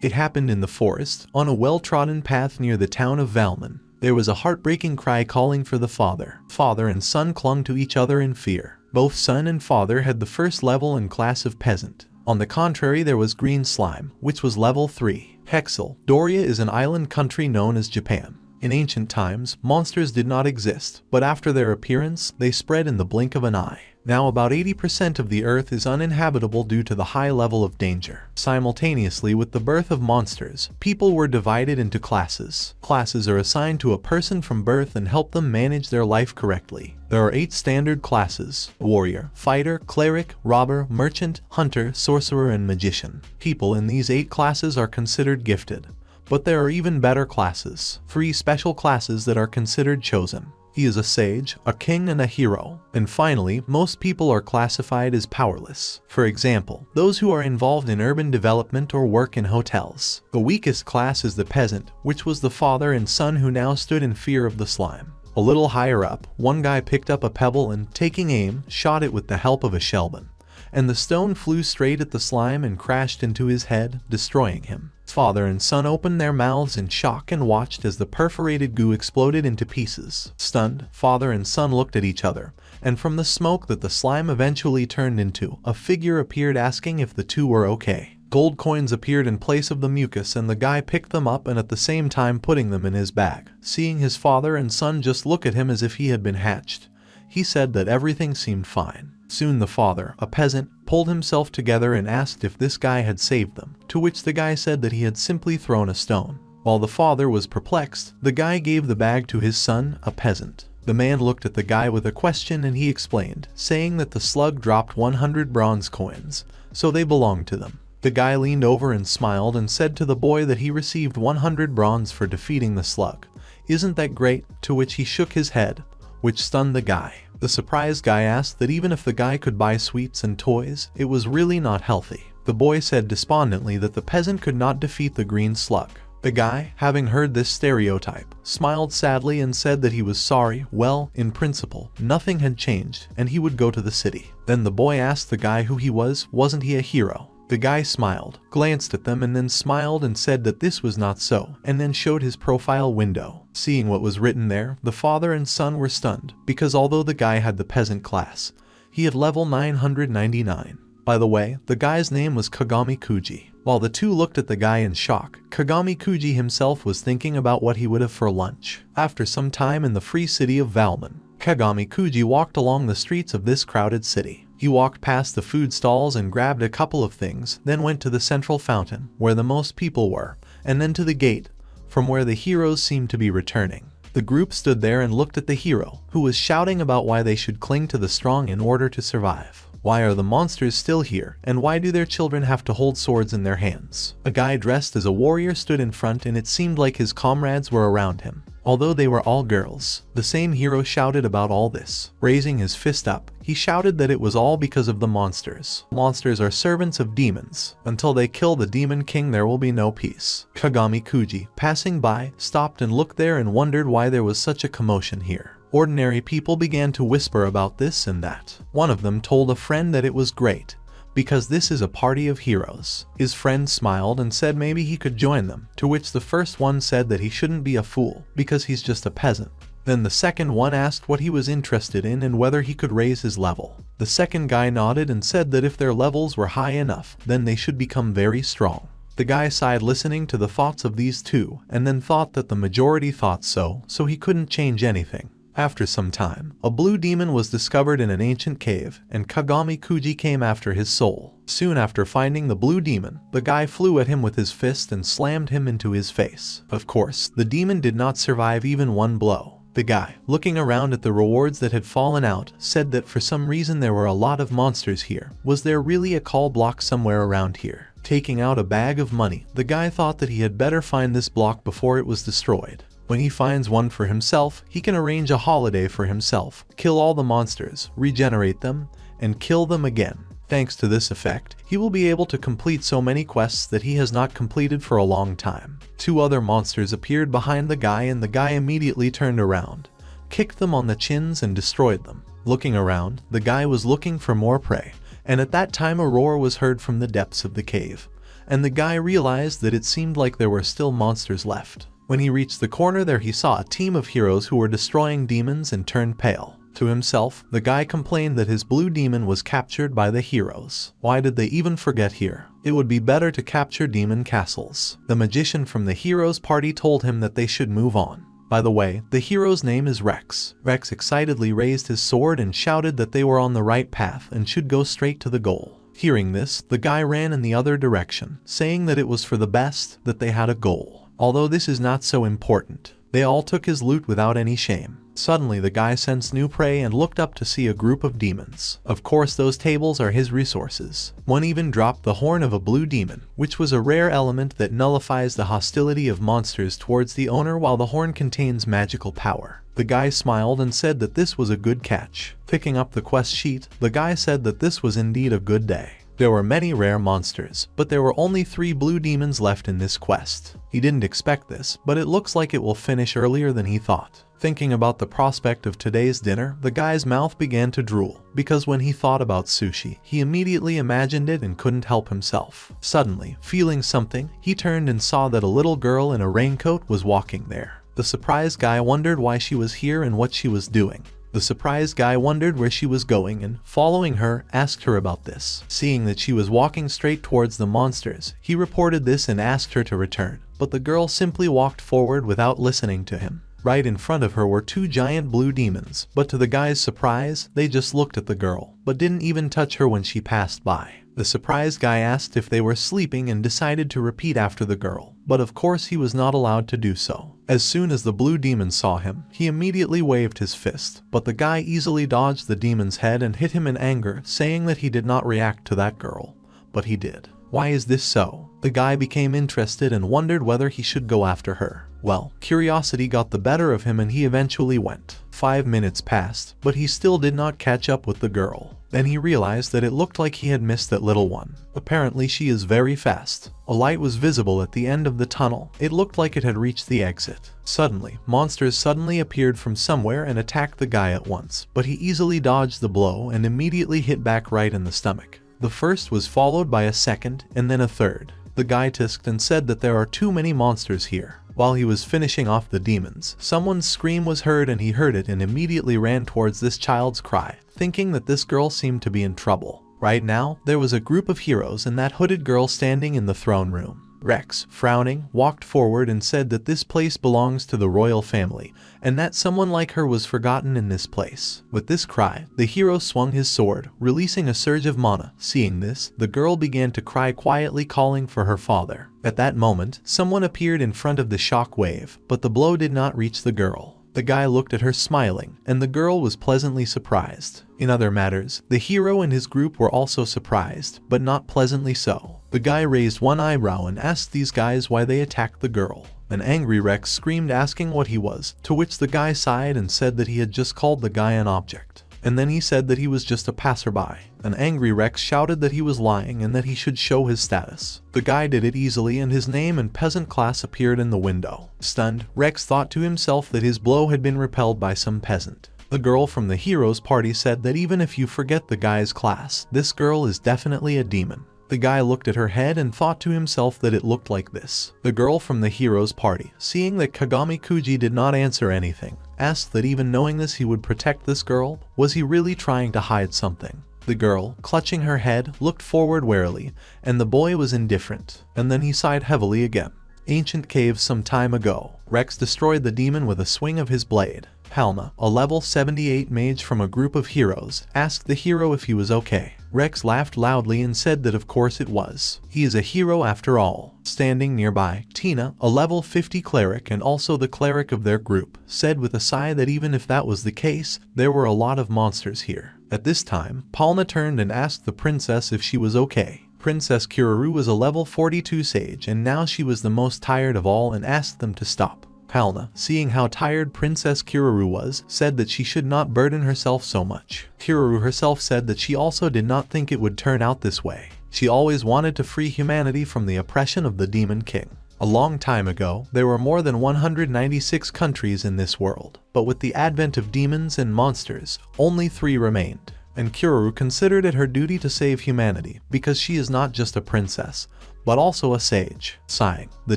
It happened in the forest, on a well-trodden path near the town of Valmon. There was a heartbreaking cry calling for the father. Father and son clung to each other in fear. Both son and father had the first level and class of Peasant. On the contrary, there was Green Slime, which was level 3. Hexel. Doria is an island country known as Japan. In ancient times, monsters did not exist, but after their appearance, they spread in the blink of an eye. Now about 80% of the earth is uninhabitable due to the high level of danger. Simultaneously with the birth of monsters, people were divided into classes. Classes are assigned to a person from birth and help them manage their life correctly. There are 8 standard classes: warrior, fighter, cleric, robber, merchant, hunter, sorcerer, and magician. People in these 8 classes are considered gifted. But there are even better classes, 3 special classes that are considered chosen. He is a sage, a king, and a hero. And finally, most people are classified as powerless. For example, those who are involved in urban development or work in hotels. The weakest class is the peasant, which was the father and son who now stood in fear of the slime. A little higher up, one guy picked up a pebble and, taking aim, shot it with the help of a shellbin. And the stone flew straight at the slime and crashed into his head, destroying him. Father and son opened their mouths in shock and watched as the perforated goo exploded into pieces. Stunned, father and son looked at each other, and from the smoke that the slime eventually turned into, a figure appeared asking if the two were okay. Gold coins appeared in place of the mucus, and the guy picked them up and at the same time putting them in his bag. Seeing his father and son just look at him as if he had been hatched, he said that everything seemed fine. Soon the father, a peasant, pulled himself together and asked if this guy had saved them, to which the guy said that he had simply thrown a stone. While the father was perplexed, the guy gave the bag to his son, a peasant. The man looked at the guy with a question and he explained, saying that the slug dropped 100 bronze coins, so they belonged to them. The guy leaned over and smiled and said to the boy that he received 100 bronze for defeating the slug. "Isn't that great?" To which he shook his head, which stunned the guy. The surprised guy asked that even if the guy could buy sweets and toys, it was really not healthy. The boy said despondently that the peasant could not defeat the green slug. The guy, having heard this stereotype, smiled sadly and said that he was sorry. Well, in principle, nothing had changed, and he would go to the city. Then the boy asked the guy who he was, wasn't he a hero? The guy smiled, glanced at them and then smiled and said that this was not so, and then showed his profile window. Seeing what was written there, the father and son were stunned, because although the guy had the peasant class, he had level 999. By the way, the guy's name was Kagami Kuji. While the two looked at the guy in shock, Kagami Kuji himself was thinking about what he would have for lunch. After some time in the free city of Valmon, Kagami Kuji walked along the streets of this crowded city. He walked past the food stalls and grabbed a couple of things, then went to the central fountain, where the most people were, and then to the gate, from where the heroes seemed to be returning. The group stood there and looked at the hero, who was shouting about why they should cling to the strong in order to survive. Why are the monsters still here, and why do their children have to hold swords in their hands? A guy dressed as a warrior stood in front and it seemed like his comrades were around him. Although they were all girls, the same hero shouted about all this. Raising his fist up, he shouted that it was all because of the monsters. Monsters are servants of demons. Until they kill the demon king, there will be no peace. Kagami Kuji, passing by, stopped and looked there and wondered why there was such a commotion here. Ordinary people began to whisper about this and that. One of them told a friend that it was great, because this is a party of heroes. His friend smiled and said maybe he could join them, to which the first one said that he shouldn't be a fool, because he's just a peasant. Then the second one asked what he was interested in and whether he could raise his level. The second guy nodded and said that if their levels were high enough, then they should become very strong. The guy sighed listening to the thoughts of these two, and then thought that the majority thought so he couldn't change anything. After some time, a blue demon was discovered in an ancient cave, and Kagami Kuji came after his soul. Soon after finding the blue demon, the guy flew at him with his fist and slammed him into his face. Of course, the demon did not survive even one blow. The guy, looking around at the rewards that had fallen out, said that for some reason there were a lot of monsters here. Was there really a call block somewhere around here? Taking out a bag of money, the guy thought that he had better find this block before it was destroyed. When he finds one for himself, he can arrange a holiday for himself, kill all the monsters, regenerate them, and kill them again. Thanks to this effect, he will be able to complete so many quests that he has not completed for a long time. Two other monsters appeared behind the guy and the guy immediately turned around, kicked them on the chins and destroyed them. Looking around, the guy was looking for more prey, and at that time a roar was heard from the depths of the cave. and the guy realized that it seemed like there were still monsters left. When he reached the corner there, he saw a team of heroes who were destroying demons and turned pale. To himself, the guy complained that his blue demon was captured by the heroes. Why did they even forget here? It would be better to capture demon castles. The magician from the heroes' party told him that they should move on. By the way, the hero's name is Rex. Rex excitedly raised his sword and shouted that they were on the right path and should go straight to the goal. Hearing this, the guy ran in the other direction, saying that it was for the best that they had a goal. Although this is not so important. They all took his loot without any shame. Suddenly the guy sensed new prey and looked up to see a group of demons. Of course those tables are his resources. One even dropped the horn of a blue demon, which was a rare element that nullifies the hostility of monsters towards the owner, while the horn contains magical power. The guy smiled and said that this was a good catch. Picking up the quest sheet, the guy said that this was indeed a good day. There were many rare monsters, but there were only 3 blue demons left in this quest. He didn't expect this, but it looks like it will finish earlier than he thought. Thinking about the prospect of today's dinner, the guy's mouth began to drool, because when he thought about sushi, he immediately imagined it and couldn't help himself. Suddenly, feeling something, he turned and saw that a little girl in a raincoat was walking there. The surprised guy wondered why she was here and what she was doing. The surprised guy wondered where she was going and, following her, asked her about this. Seeing that she was walking straight towards the monsters, he reported this and asked her to return, but the girl simply walked forward without listening to him. Right in front of her were 2 giant blue demons, but to the guy's surprise, they just looked at the girl, but didn't even touch her when she passed by. The surprised guy asked if they were sleeping and decided to repeat after the girl, but of course he was not allowed to do so. As soon as the blue demon saw him, he immediately waved his fist, but the guy easily dodged the demon's head and hit him in anger, saying that he did not react to that girl, but he did. Why is this so? The guy became interested and wondered whether he should go after her. Well, curiosity got the better of him and he eventually went. 5 minutes passed, but he still did not catch up with the girl. Then he realized that it looked like he had missed that little one. Apparently she is very fast. A light was visible at the end of the tunnel. It looked like it had reached the exit. Suddenly, monsters suddenly appeared from somewhere and attacked the guy at once, but he easily dodged the blow and immediately hit back right in the stomach. The first was followed by a second and then a third. The guy tisked and said that there are too many monsters here. While he was finishing off the demons, someone's scream was heard and he heard it and immediately ran towards this child's cry, thinking that this girl seemed to be in trouble. Right now, there was a group of heroes and that hooded girl standing in the throne room. Rex, frowning, walked forward and said that this place belongs to the royal family, and that someone like her was forgotten in this place. With this cry, the hero swung his sword, releasing a surge of mana. Seeing this, the girl began to cry quietly, calling for her father. At that moment, someone appeared in front of the shock wave, but the blow did not reach the girl. The guy looked at her smiling, and the girl was pleasantly surprised. In other matters, the hero and his group were also surprised, but not pleasantly so. The guy raised one eyebrow and asked these guys why they attacked the girl. An angry Rex screamed asking what he was, to which the guy sighed and said that he had just called the guy an object. And then he said that he was just a passerby. An angry Rex shouted that he was lying and that he should show his status. The guy did it easily and his name and peasant class appeared in the window. Stunned, Rex thought to himself that his blow had been repelled by some peasant. The girl from the hero's party said that even if you forget the guy's class, this girl is definitely a demon. The guy looked at her head and thought to himself that it looked like this. The girl from the hero's party, seeing that Kagami Kuji did not answer anything, asked that even knowing this he would protect this girl. Was he really trying to hide something? The girl, clutching her head, looked forward warily, and the boy was indifferent, and then he sighed heavily again. Ancient caves some time ago. Rex destroyed the demon with a swing of his blade. Palma, a level 78 mage from a group of heroes, asked the hero if he was okay. Rex laughed loudly and said that of course it was. He is a hero after all. Standing nearby, Tina, a level 50 cleric and also the cleric of their group, said with a sigh that even if that was the case, there were a lot of monsters here. At this time, Palma turned and asked the princess if she was okay. Princess Kiruru was a level 42 sage and now she was the most tired of all and asked them to stop. Palna, seeing how tired Princess Kiruru was, said that she should not burden herself so much. Kiruru herself said that she also did not think it would turn out this way. She always wanted to free humanity from the oppression of the Demon King. A long time ago, there were more than 196 countries in this world, but with the advent of demons and monsters, only 3 remained. And Kiruru considered it her duty to save humanity, because she is not just a princess, but also a sage. Sighing, the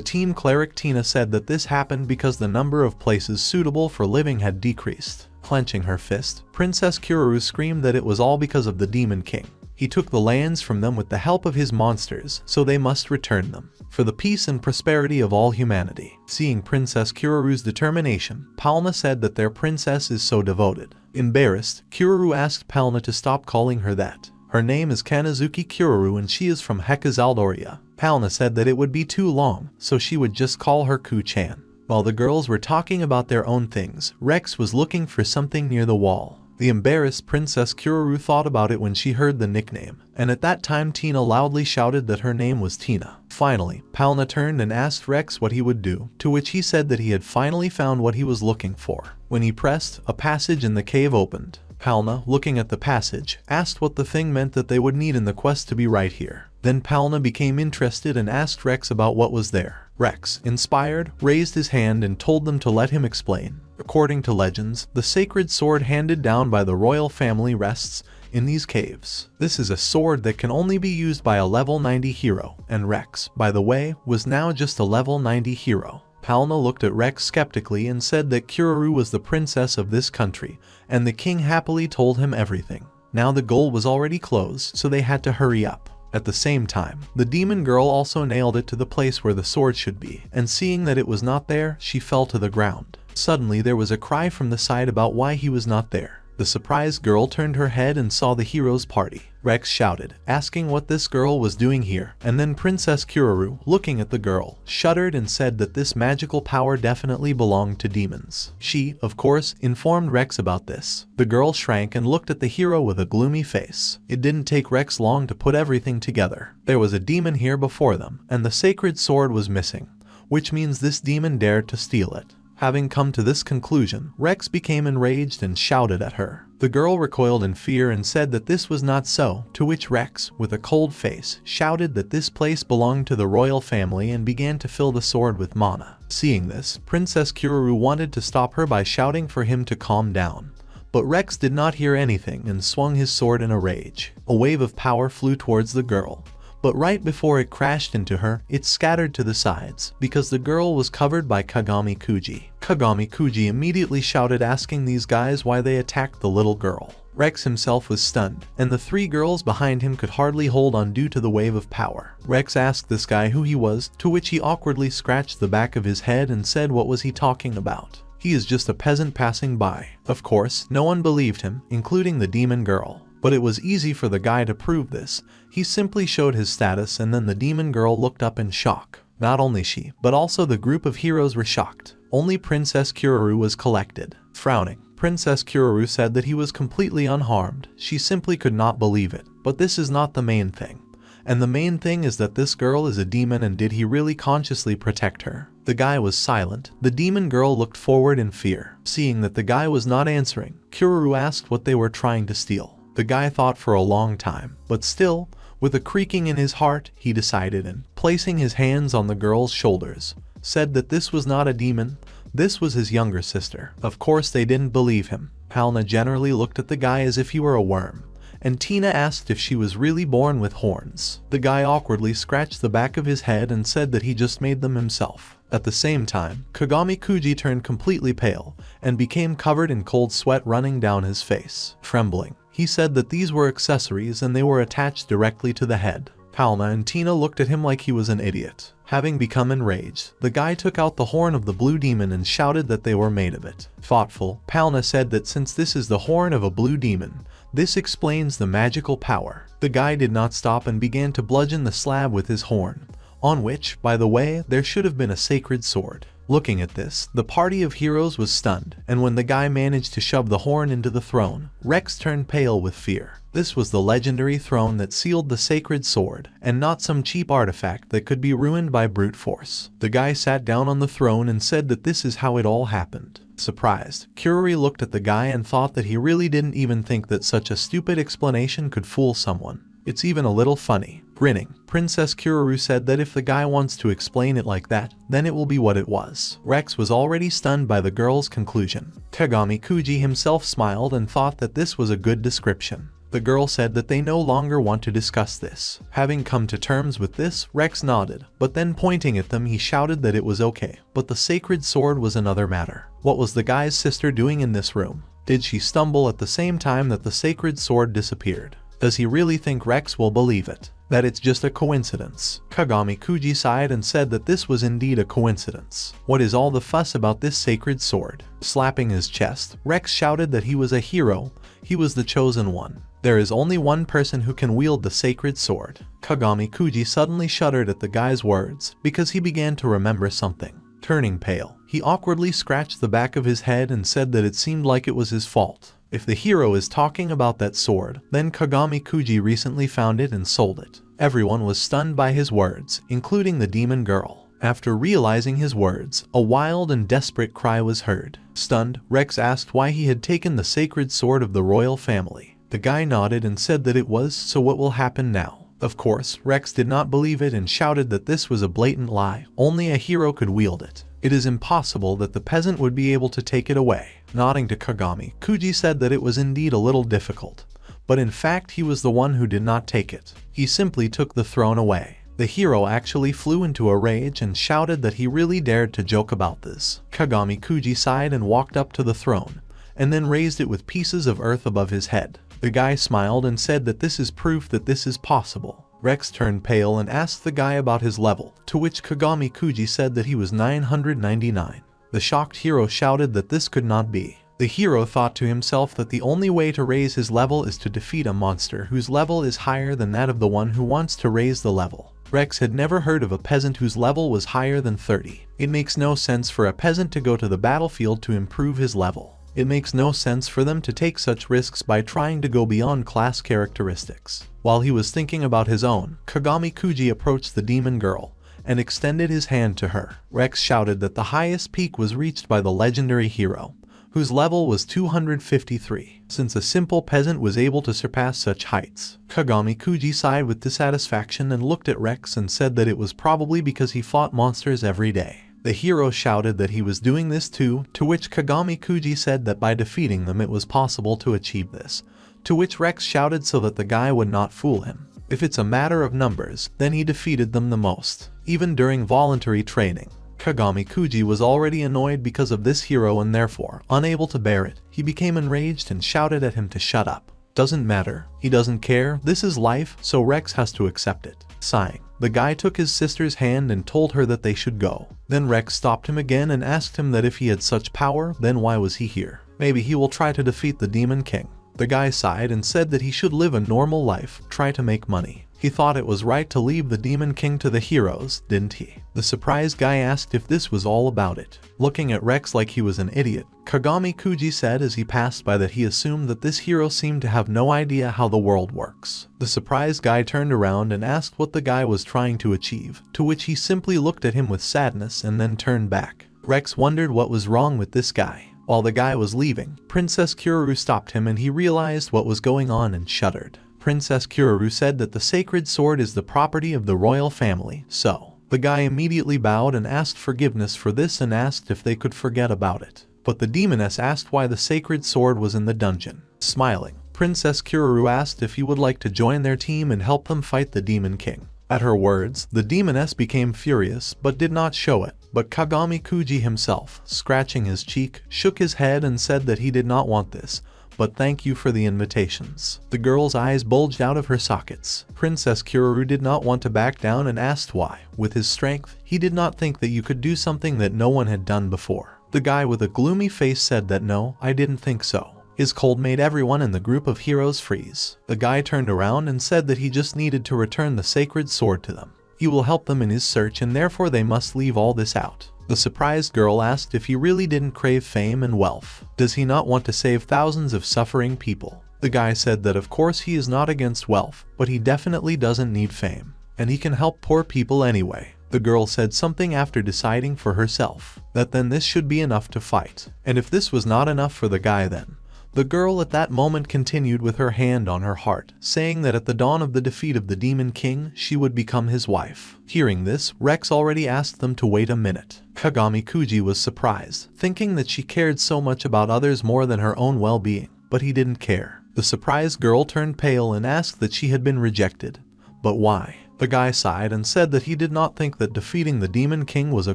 team cleric Tina said that this happened because the number of places suitable for living had decreased. Clenching her fist, Princess Kururu screamed that it was all because of the Demon King. He took the lands from them with the help of his monsters, so they must return them, for the peace and prosperity of all humanity. Seeing Princess Kururu's determination, Palna said that their princess is so devoted. Embarrassed, Kururu asked Palna to stop calling her that. Her name is Kanazuki Kururu and she is from Hekazaldoria. Palna said that it would be too long, so she would just call her Ku-chan. While the girls were talking about their own things, Rex was looking for something near the wall. The embarrassed Princess Kururu thought about it when she heard the nickname, and at that time Tina loudly shouted that her name was Tina. Finally, Palna turned and asked Rex what he would do, to which he said that he had finally found what he was looking for. When he pressed, a passage in the cave opened. Palna, looking at the passage, asked what the thing meant that they would need in the quest to be right here. Then Palna became interested and asked Rex about what was there. Rex, inspired, raised his hand and told them to let him explain. According to legends, the sacred sword handed down by the royal family rests in these caves. This is a sword that can only be used by a level 90 hero, and Rex, by the way, was now just a level 90 hero. Palna looked at Rex skeptically and said that Kururu was the princess of this country, and the king happily told him everything. Now the goal was already closed, so they had to hurry up. At the same time, the demon girl also nailed it to the place where the sword should be, and seeing that it was not there, she fell to the ground. Suddenly there was a cry from the side about why he was not there. The surprised girl turned her head and saw the hero's party. Rex shouted, asking what this girl was doing here, and then Princess Kururu, looking at the girl, shuddered and said that this magical power definitely belonged to demons. She, of course, informed Rex about this. The girl shrank and looked at the hero with a gloomy face. It didn't take Rex long to put everything together. There was a demon here before them, and the sacred sword was missing, which means this demon dared to steal it. Having come to this conclusion, Rex became enraged and shouted at her. The girl recoiled in fear and said that this was not so, to which Rex, with a cold face, shouted that this place belonged to the royal family and began to fill the sword with mana. Seeing this, Princess Kururu wanted to stop her by shouting for him to calm down. But Rex did not hear anything and swung his sword in a rage. A wave of power flew towards the girl. But right before it crashed into her, it scattered to the sides, because the girl was covered by Kagami Kuji. Kagami Kuji immediately shouted asking these guys why they attacked the little girl. Rex himself was stunned, and the three girls behind him could hardly hold on due to the wave of power. Rex asked this guy who he was, to which he awkwardly scratched the back of his head and said what was he talking about. He is just a peasant passing by. Of course, no one believed him, including the demon girl. But it was easy for the guy to prove this. He simply showed his status and then the demon girl looked up in shock. Not only she, but also the group of heroes were shocked. Only Princess Kururu was collected. Frowning, Princess Kururu said that he was completely unharmed. She simply could not believe it. But this is not the main thing. And the main thing is that this girl is a demon, and did he really consciously protect her? The guy was silent. The demon girl looked forward in fear. Seeing that the guy was not answering, Kururu asked what they were trying to steal. The guy thought for a long time, but still, with a creaking in his heart, he decided and, placing his hands on the girl's shoulders, said that this was not a demon, this was his younger sister. Of course they didn't believe him. Palna generally looked at the guy as if he were a worm, and Tina asked if she was really born with horns. The guy awkwardly scratched the back of his head and said that he just made them himself. At the same time, Kagami Kuji turned completely pale and became covered in cold sweat running down his face. Trembling, he said that these were accessories and they were attached directly to the head. Palna and Tina looked at him like he was an idiot. Having become enraged, the guy took out the horn of the blue demon and shouted that they were made of it. Thoughtful, Palna said that since this is the horn of a blue demon, this explains the magical power. The guy did not stop and began to bludgeon the slab with his horn, on which, by the way, there should have been a sacred sword. Looking at this, the party of heroes was stunned, and when the guy managed to shove the horn into the throne, Rex turned pale with fear. This was the legendary throne that sealed the sacred sword, and not some cheap artifact that could be ruined by brute force. The guy sat down on the throne and said that this is how it all happened. Surprised, Kururu looked at the guy and thought that he really didn't even think that such a stupid explanation could fool someone. It's even a little funny. Grinning, Princess Kururu said that if the guy wants to explain it like that, then it will be what it was. Rex was already stunned by the girl's conclusion. Kagami Kuji himself smiled and thought that this was a good description. The girl said that they no longer want to discuss this. Having come to terms with this, Rex nodded, but then pointing at them he shouted that it was okay. But the sacred sword was another matter. What was the guy's sister doing in this room? Did she stumble at the same time that the sacred sword disappeared? Does he really think Rex will believe it? That it's just a coincidence? Kagami Kuji sighed and said that this was indeed a coincidence. What is all the fuss about this sacred sword? Slapping his chest, Rex shouted that he was a hero. He was the chosen one. There is only one person who can wield the sacred sword. Kagami Kuji suddenly shuddered at the guy's words because he began to remember something. Turning pale, he awkwardly scratched the back of his head and said that it seemed like it was his fault. If the hero is talking about that sword, then Kagami Kuji recently found it and sold it. Everyone was stunned by his words, including the demon girl. After realizing his words, a wild and desperate cry was heard. Stunned, Rex asked why he had taken the sacred sword of the royal family. The guy nodded and said that it was, so what will happen now? Of course, Rex did not believe it and shouted that this was a blatant lie. Only a hero could wield it. It is impossible that the peasant would be able to take it away. Nodding to Kagami, Kuji said that it was indeed a little difficult. But in fact he was the one who did not take it. He simply took the throne away. The hero actually flew into a rage and shouted that he really dared to joke about this. Kagami Kuji sighed and walked up to the throne, and then raised it with pieces of earth above his head. The guy smiled and said that this is proof that this is possible. Rex turned pale and asked the guy about his level, to which Kagami Kuji said that he was 999. The shocked hero shouted that this could not be. The hero thought to himself that the only way to raise his level is to defeat a monster whose level is higher than that of the one who wants to raise the level. Rex had never heard of a peasant whose level was higher than 30. It makes no sense for a peasant to go to the battlefield to improve his level. It makes no sense for them to take such risks by trying to go beyond class characteristics. While he was thinking about his own, Kagami Kuji approached the demon girl and extended his hand to her. Rex shouted that the highest peak was reached by the legendary hero, whose level was 253, since a simple peasant was able to surpass such heights. Kagami Kuji sighed with dissatisfaction and looked at Rex and said that it was probably because he fought monsters every day. The hero shouted that he was doing this too, to which Kagami Kuji said that by defeating them it was possible to achieve this, to which Rex shouted so that the guy would not fool him. If it's a matter of numbers, then he defeated them the most, even during voluntary training. Kagami Kuji was already annoyed because of this hero and therefore, unable to bear it, he became enraged and shouted at him to shut up. Doesn't matter, he doesn't care, this is life, so Rex has to accept it. Sighing, the guy took his sister's hand and told her that they should go. Then Rex stopped him again and asked him that if he had such power, then why was he here? Maybe he will try to defeat the Demon King. The guy sighed and said that he should live a normal life, try to make money. He thought it was right to leave the Demon King to the heroes, didn't he? The surprised guy asked if this was all about it. Looking at Rex like he was an idiot, Kagami Kuji said as he passed by that he assumed that this hero seemed to have no idea how the world works. The surprised guy turned around and asked what the guy was trying to achieve, to which he simply looked at him with sadness and then turned back. Rex wondered what was wrong with this guy. While the guy was leaving, Princess Kururu stopped him and he realized what was going on and shuddered. Princess Kururu said that the sacred sword is the property of the royal family, so the guy immediately bowed and asked forgiveness for this and asked if they could forget about it. But the demoness asked why the sacred sword was in the dungeon. Smiling, Princess Kururu asked if he would like to join their team and help them fight the Demon King. At her words, the demoness became furious but did not show it. But Kagami Kuji himself, scratching his cheek, shook his head and said that he did not want this, but thank you for the invitations. The girl's eyes bulged out of her sockets. Princess Kururu did not want to back down and asked why. With his strength, he did not think that you could do something that no one had done before. The guy with a gloomy face said that no, I didn't think so. His cold made everyone in the group of heroes freeze. The guy turned around and said that he just needed to return the sacred sword to them. He will help them in his search and therefore they must leave all this out. The surprised girl asked if he really didn't crave fame and wealth. Does he not want to save thousands of suffering people? The guy said that of course he is not against wealth, but he definitely doesn't need fame. And he can help poor people anyway. The girl said something after deciding for herself, that then this should be enough to fight. And if this was not enough for the guy then, the girl at that moment continued with her hand on her heart, saying that at the dawn of the defeat of the Demon King, she would become his wife. Hearing this, Rex already asked them to wait a minute. Kagami Kuji was surprised, thinking that she cared so much about others more than her own well-being, but he didn't care. The surprised girl turned pale and asked that she had been rejected. But why? The guy sighed and said that he did not think that defeating the Demon King was a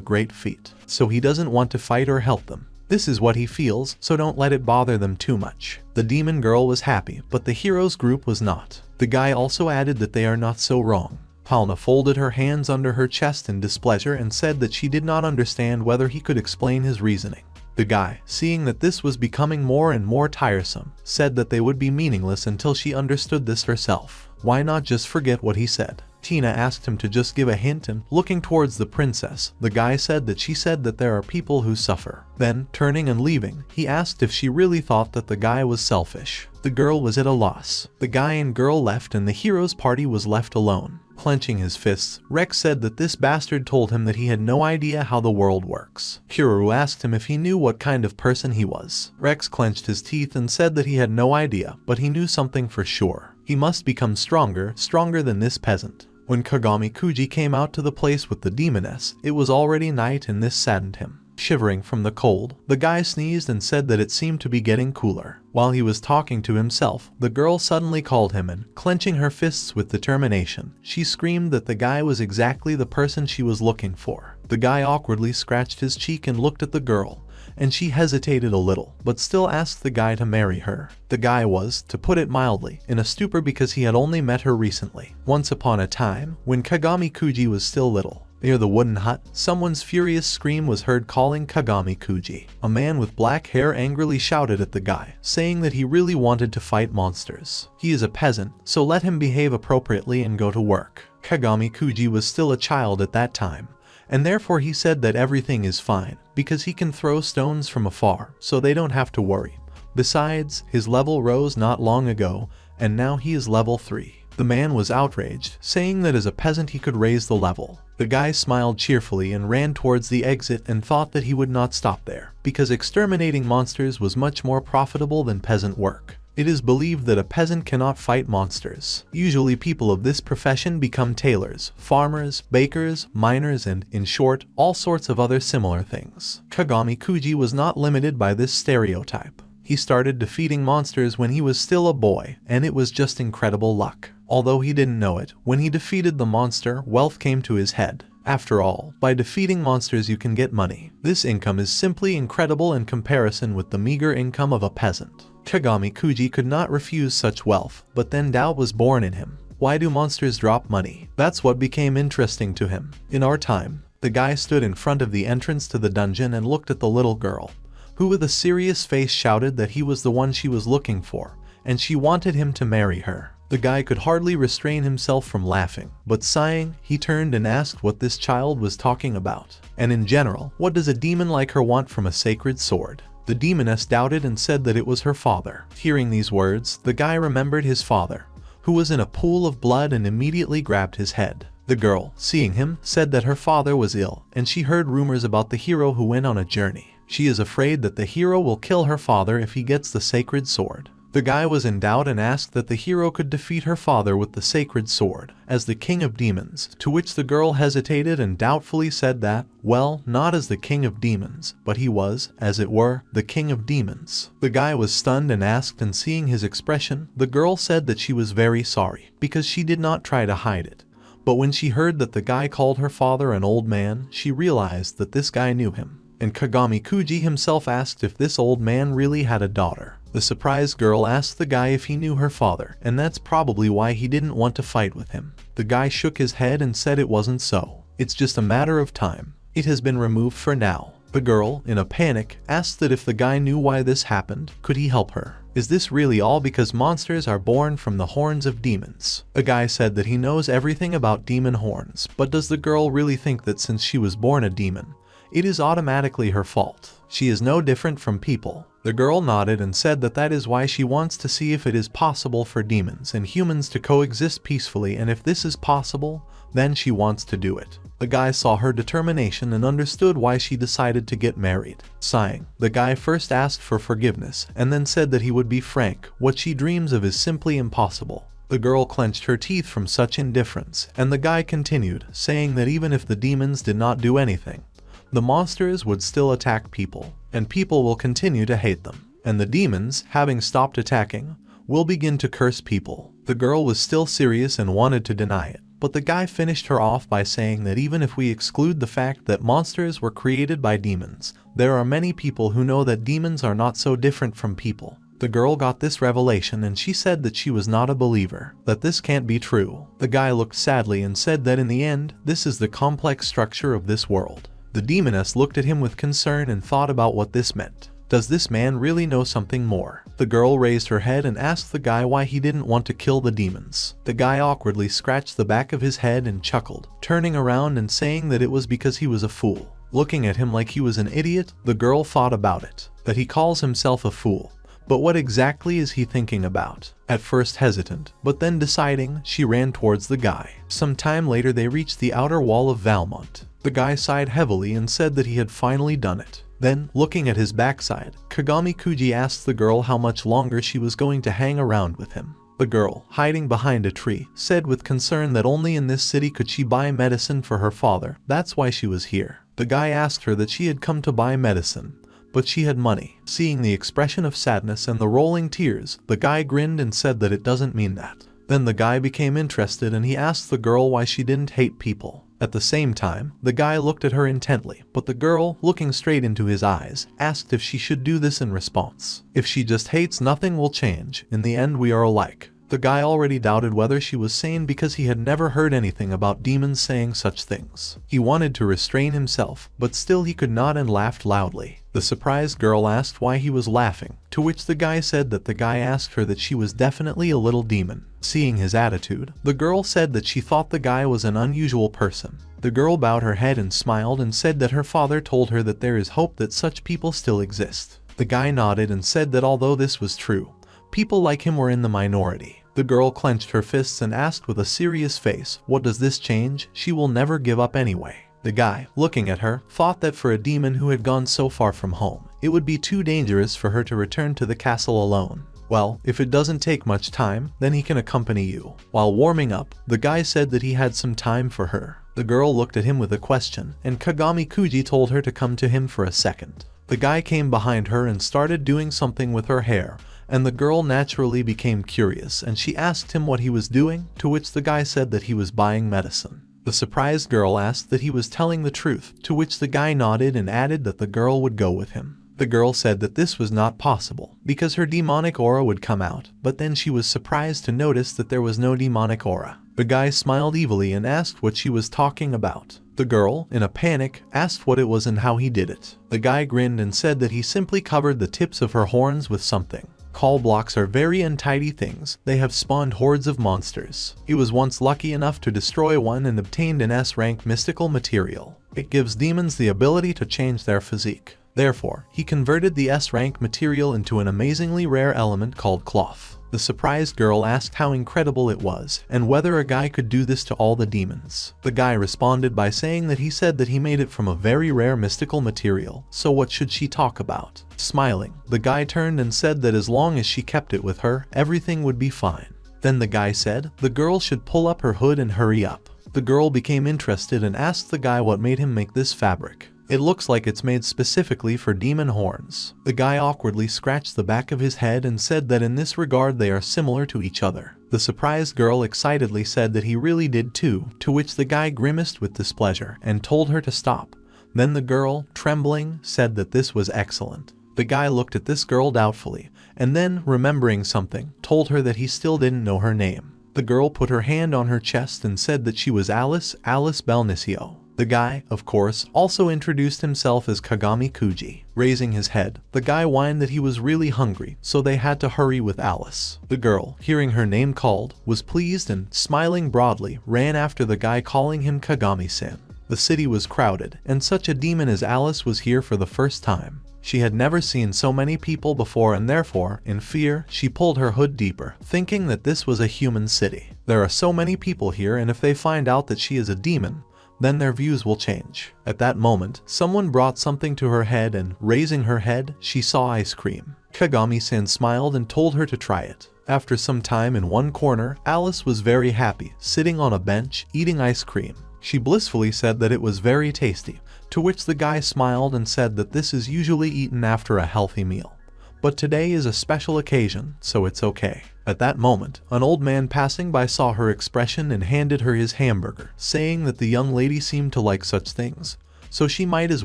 great feat, so he doesn't want to fight or help them. This is what he feels, so don't let it bother them too much. The demon girl was happy, but the heroes group was not. The guy also added that they are not so wrong. Palna folded her hands under her chest in displeasure and said that she did not understand whether he could explain his reasoning. The guy, seeing that this was becoming more and more tiresome, said that they would be meaningless until she understood this herself. Why not just forget what he said? Tina asked him to just give a hint, and looking towards the princess, the guy said that she said that there are people who suffer. Then, turning and leaving, he asked if she really thought that the guy was selfish. The girl was at a loss. The guy and girl left and the hero's party was left alone. Clenching his fists, Rex said that this bastard told him that he had no idea how the world works. Kiruru asked him if he knew what kind of person he was. Rex clenched his teeth and said that he had no idea, but he knew something for sure. He must become stronger than this peasant. When Kagami Kuji came out to the place with the demoness, it was already night and this saddened him. Shivering from the cold, the guy sneezed and said that it seemed to be getting cooler. While he was talking to himself, the girl suddenly called him and, clenching her fists with determination, she screamed that the guy was exactly the person she was looking for. The guy awkwardly scratched his cheek and looked at the girl, and she hesitated a little, but still asked the guy to marry her. The guy was, to put it mildly, in a stupor because he had only met her recently. Once upon a time, when Kagami Kuji was still little, near the wooden hut, someone's furious scream was heard calling Kagami Kuji. A man with black hair angrily shouted at the guy, saying that he really wanted to fight monsters. He is a peasant, so let him behave appropriately and go to work. Kagami Kuji was still a child at that time, and therefore he said that everything is fine, because he can throw stones from afar, so they don't have to worry. Besides, his level rose not long ago, and now he is level 3. The man was outraged, saying that as a peasant he could raise the level. The guy smiled cheerfully and ran towards the exit and thought that he would not stop there, because exterminating monsters was much more profitable than peasant work. It is believed that a peasant cannot fight monsters. Usually people of this profession become tailors, farmers, bakers, miners, and, in short, all sorts of other similar things. Kagami Kuji was not limited by this stereotype. He started defeating monsters when he was still a boy, and it was just incredible luck. Although he didn't know it, when he defeated the monster, wealth came to his head. After all, by defeating monsters you can get money. This income is simply incredible in comparison with the meager income of a peasant. Kagami Kuji could not refuse such wealth, but then doubt was born in him. Why do monsters drop money? That's what became interesting to him. In our time, the guy stood in front of the entrance to the dungeon and looked at the little girl, who with a serious face shouted that he was the one she was looking for, and she wanted him to marry her. The guy could hardly restrain himself from laughing, but sighing, he turned and asked what this child was talking about. And in general, what does a demon like her want from a sacred sword? The demoness doubted and said that it was her father. Hearing these words, the guy remembered his father, who was in a pool of blood, and immediately grabbed his head. The girl, seeing him, said that her father was ill, and she heard rumors about the hero who went on a journey. She is afraid that the hero will kill her father if he gets the sacred sword. The guy was in doubt and asked that the hero could defeat her father with the sacred sword, as the king of demons, to which the girl hesitated and doubtfully said that, well, not as the king of demons, but he was, as it were, the king of demons. The guy was stunned and asked, and seeing his expression, the girl said that she was very sorry, because she did not try to hide it. But when she heard that the guy called her father an old man, she realized that this guy knew him. And Kagami Kuji himself asked if this old man really had a daughter. The surprised girl asked the guy if he knew her father, and that's probably why he didn't want to fight with him. The guy shook his head and said it wasn't so. It's just a matter of time. It has been removed for now. The girl, in a panic, asked that if the guy knew why this happened, could he help her? Is this really all because monsters are born from the horns of demons? The guy said that he knows everything about demon horns, but does the girl really think that since she was born a demon, it is automatically her fault? She is no different from people. The girl nodded and said that that is why she wants to see if it is possible for demons and humans to coexist peacefully, and if this is possible, then she wants to do it. The guy saw her determination and understood why she decided to get married. Sighing, the guy first asked for forgiveness and then said that he would be frank. What she dreams of is simply impossible. The girl clenched her teeth from such indifference, and the guy continued, saying that even if the demons did not do anything, the monsters would still attack people, and people will continue to hate them. And the demons, having stopped attacking, we'll begin to curse people. The girl was still serious and wanted to deny it, but the guy finished her off by saying that even if we exclude the fact that monsters were created by demons, there are many people who know that demons are not so different from people. The girl got this revelation and she said that she was not a believer, that this can't be true. The guy looked sadly and said that in the end, this is the complex structure of this world. The demoness looked at him with concern and thought about what this meant. Does this man really know something more? The girl raised her head and asked the guy why he didn't want to kill the demons. The guy awkwardly scratched the back of his head and chuckled, turning around and saying that it was because he was a fool. Looking at him like he was an idiot, the girl thought about it, that he calls himself a fool. But what exactly is he thinking about? At first hesitant, but then deciding, she ran towards the guy. Some time later they reached the outer wall of Valmont. The guy sighed heavily and said that he had finally done it. Then, looking at his backside, Kagami Kuji asked the girl how much longer she was going to hang around with him. The girl, hiding behind a tree, said with concern that only in this city could she buy medicine for her father. That's why she was here. The guy asked her that she had come to buy medicine, but she had money. Seeing the expression of sadness and the rolling tears, the guy grinned and said that it doesn't mean that. Then the guy became interested and he asked the girl why she didn't hate people. At the same time, the guy looked at her intently, but the girl, looking straight into his eyes, asked if she should do this in response. If she just hates, nothing will change. In the end, we are alike. The guy already doubted whether she was sane because he had never heard anything about demons saying such things. He wanted to restrain himself, but still he could not and laughed loudly. The surprised girl asked why he was laughing, to which the guy said that the guy asked her that she was definitely a little demon. Seeing his attitude, the girl said that she thought the guy was an unusual person. The girl bowed her head and smiled and said that her father told her that there is hope that such people still exist. The guy nodded and said that although this was true, people like him were in the minority. The girl clenched her fists and asked with a serious face, "What does this change? She will never give up anyway." The guy, looking at her, thought that for a demon who had gone so far from home, it would be too dangerous for her to return to the castle alone. Well, if it doesn't take much time, then he can accompany you. While warming up, the guy said that he had some time for her. The girl looked at him with a question, and Kagami Kuji told her to come to him for a second. The guy came behind her and started doing something with her hair, and the girl naturally became curious and she asked him what he was doing, to which the guy said that he was buying medicine. The surprised girl asked that he was telling the truth, to which the guy nodded and added that the girl would go with him. The girl said that this was not possible, because her demonic aura would come out, but then she was surprised to notice that there was no demonic aura. The guy smiled evilly and asked what she was talking about. The girl, in a panic, asked what it was and how he did it. The guy grinned and said that he simply covered the tips of her horns with something. Call blocks are very untidy things. They have spawned hordes of monsters. He was once lucky enough to destroy one and obtained an S-rank mystical material. It gives demons the ability to change their physique. Therefore, he converted the S-rank material into an amazingly rare element called cloth. The surprised girl asked how incredible it was, and whether a guy could do this to all the demons. The guy responded by saying that he said that he made it from a very rare mystical material, so what should she talk about? Smiling, the guy turned and said that as long as she kept it with her, everything would be fine. Then the guy said, the girl should pull up her hood and hurry up. The girl became interested and asked the guy what made him make this fabric. It looks like it's made specifically for demon horns. The guy awkwardly scratched the back of his head and said that in this regard they are similar to each other. The surprised girl excitedly said that he really did too, to which the guy grimaced with displeasure and told her to stop. Then the girl, trembling, said that this was excellent. The guy looked at this girl doubtfully, and then, remembering something, told her that he still didn't know her name. The girl put her hand on her chest and said that she was Alice Belnicio. The guy, of course, also introduced himself as Kagami Kuji. Raising his head, the guy whined that he was really hungry, so they had to hurry with Alice. The girl, hearing her name called, was pleased and, smiling broadly, ran after the guy calling him Kagami-san. The city was crowded, and such a demon as Alice was here for the first time. She had never seen so many people before and therefore, in fear, she pulled her hood deeper, thinking that this was a human city. There are so many people here and if they find out that she is a demon, then their views will change. At that moment, someone brought something to her head and, raising her head, she saw ice cream. Kagami-san smiled and told her to try it. After some time in one corner, Alice was very happy, sitting on a bench, eating ice cream. She blissfully said that it was very tasty, to which the guy smiled and said that this is usually eaten after a healthy meal. but today is a special occasion, so it's okay. At that moment, an old man passing by saw her expression and handed her his hamburger, saying that the young lady seemed to like such things, so she might as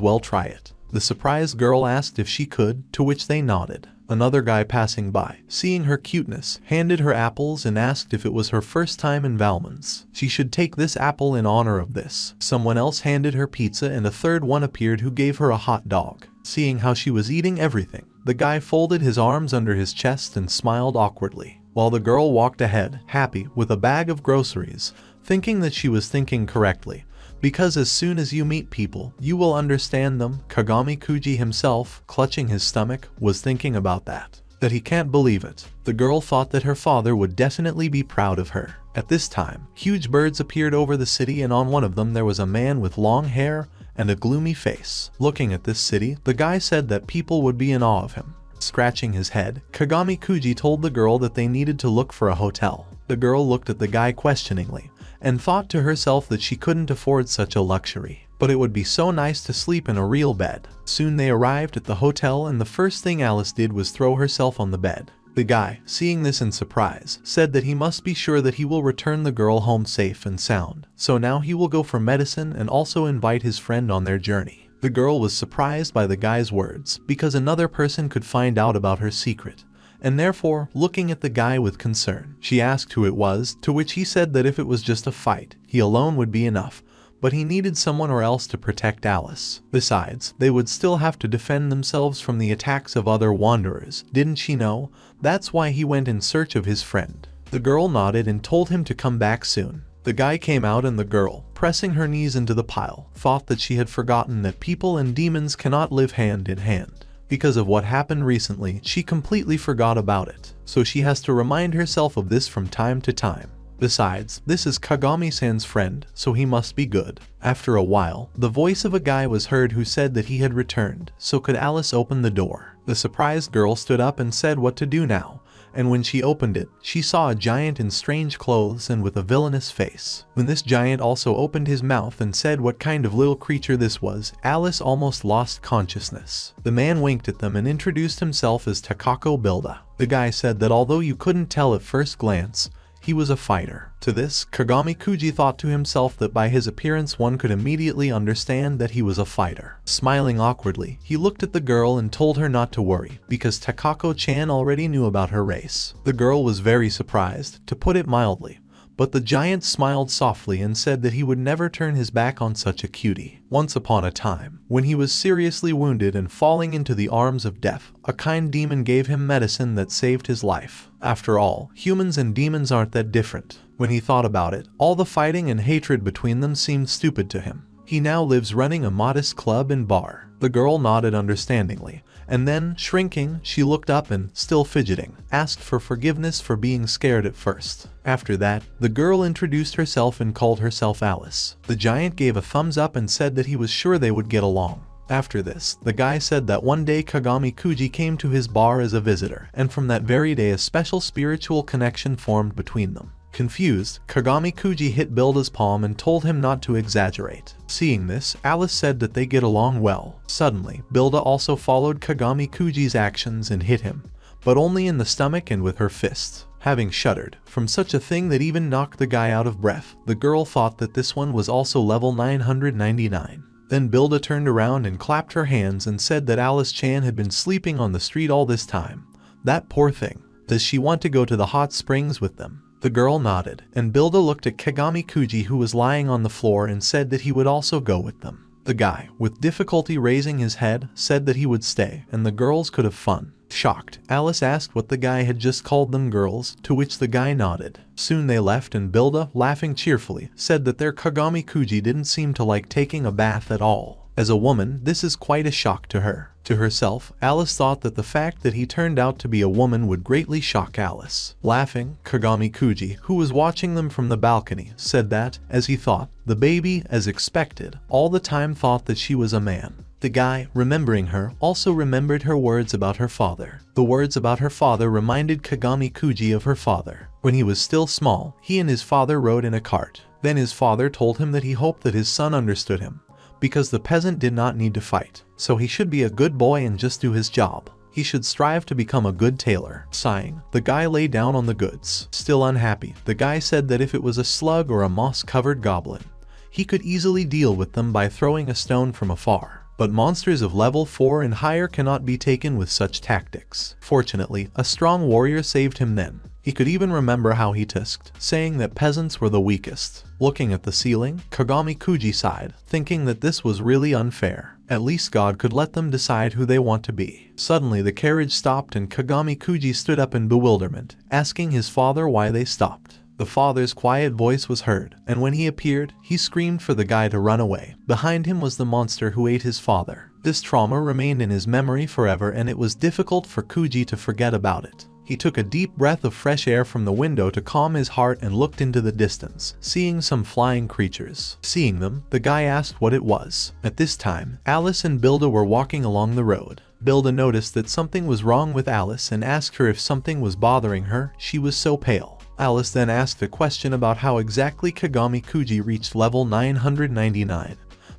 well try it. The surprised girl asked if she could, to which they nodded. Another guy passing by, seeing her cuteness, handed her apples and asked if it was her first time in Valmons. She should take this apple in honor of this. Someone else handed her pizza and a third one appeared who gave her a hot dog. Seeing how she was eating everything, the guy folded his arms under his chest and smiled awkwardly, while the girl walked ahead, happy, with a bag of groceries, thinking that she was thinking correctly. Because as soon as you meet people, you will understand them. Kagami Kuji himself, clutching his stomach, was thinking about that he can't believe it. The girl thought that her father would definitely be proud of her. At this time, huge birds appeared over the city and on one of them there was a man with long hair and a gloomy face. Looking at this city, the guy said that people would be in awe of him. Scratching his head, Kagami Kuji told the girl that they needed to look for a hotel. The girl looked at the guy questioningly, and thought to herself that she couldn't afford such a luxury, but it would be so nice to sleep in a real bed. Soon they arrived at the hotel and the first thing Alice did was throw herself on the bed. The guy, seeing this in surprise, said that he must be sure that he will return the girl home safe and sound, so now he will go for medicine and also invite his friend on their journey. The girl was surprised by the guy's words, because another person could find out about her secret, and therefore, looking at the guy with concern, she asked who it was, to which he said that if it was just a fight, he alone would be enough, but he needed someone or else to protect Alice. Besides, they would still have to defend themselves from the attacks of other wanderers. Didn't she know? That's why he went in search of his friend. The girl nodded and told him to come back soon. The guy came out and the girl, pressing her knees into the pile, thought that she had forgotten that people and demons cannot live hand in hand. Because of what happened recently, she completely forgot about it, so she has to remind herself of this from time to time. Besides, this is Kagami-san's friend, so he must be good. After a while, the voice of a guy was heard who said that he had returned, so could Alice open the door. The surprised girl stood up and said what to do now, and when she opened it, she saw a giant in strange clothes and with a villainous face. When this giant also opened his mouth and said what kind of little creature this was, Alice almost lost consciousness. The man winked at them and introduced himself as Takako Builda. The guy said that although you couldn't tell at first glance, he was a fighter. To this, Kagami Kuji thought to himself that by his appearance one could immediately understand that he was a fighter. Smiling awkwardly, he looked at the girl and told her not to worry, because Takako-chan already knew about her race. The girl was very surprised, to put it mildly, but the giant smiled softly and said that he would never turn his back on such a cutie. Once upon a time, when he was seriously wounded and falling into the arms of death, a kind demon gave him medicine that saved his life. After all, humans and demons aren't that different. When he thought about it, all the fighting and hatred between them seemed stupid to him. He now lives running a modest club and bar. The girl nodded understandingly, and then, shrinking, she looked up and, still fidgeting, asked for forgiveness for being scared at first. After that, the girl introduced herself and called herself Alice. The giant gave a thumbs up and said that he was sure they would get along. After this, the guy said that one day Kagami Kuji came to his bar as a visitor, and from that very day a special spiritual connection formed between them. Confused, Kagami Kuji hit Builda's palm and told him not to exaggerate. Seeing this, Alice said that they get along well. Suddenly, Builda also followed Kagami Kuji's actions and hit him, but only in the stomach and with her fists. Having shuddered from such a thing that even knocked the guy out of breath, the girl thought that this one was also level 999. Then Builda turned around and clapped her hands and said that Alice-chan had been sleeping on the street all this time. That poor thing. Does she want to go to the hot springs with them? The girl nodded, and Builda looked at Kagami Kuji who was lying on the floor and said that he would also go with them. The guy, with difficulty raising his head, said that he would stay, and the girls could have fun. Shocked, Alice asked what the guy had just called them girls, to which the guy nodded. Soon they left and Builda, laughing cheerfully, said that their Kagami Kuji didn't seem to like taking a bath at all. As a woman, this is quite a shock to her. To herself, Alice thought that the fact that he turned out to be a woman would greatly shock Alice. Laughing, Kagami Kuji, who was watching them from the balcony, said that, as he thought, the baby, as expected, all the time thought that she was a man. The guy, remembering her, also remembered her words about her father. The words about her father reminded Kagami Kuji of her father. When he was still small, he and his father rode in a cart. Then his father told him that he hoped that his son understood him, because the peasant did not need to fight, so he should be a good boy and just do his job. He should strive to become a good tailor. Sighing, the guy lay down on the goods. Still unhappy, the guy said that if it was a slug or a moss-covered goblin, he could easily deal with them by throwing a stone from afar. But monsters of level 4 and higher cannot be taken with such tactics. Fortunately, a strong warrior saved him then. He could even remember how he tusked, saying that peasants were the weakest. Looking at the ceiling, Kagami Kuji sighed, thinking that this was really unfair. At least God could let them decide who they want to be. Suddenly the carriage stopped and Kagami Kuji stood up in bewilderment, asking his father why they stopped. The father's quiet voice was heard, and when he appeared, he screamed for the guy to run away. Behind him was the monster who ate his father. This trauma remained in his memory forever, and it was difficult for Kuji to forget about it. He took a deep breath of fresh air from the window to calm his heart and looked into the distance, seeing some flying creatures. Seeing them, the guy asked what it was. At this time, Alice and Bilda were walking along the road. Bilda noticed that something was wrong with Alice and asked her if something was bothering her. She was so pale. Alice then asked a question about how exactly Kagami Kuji reached level 999,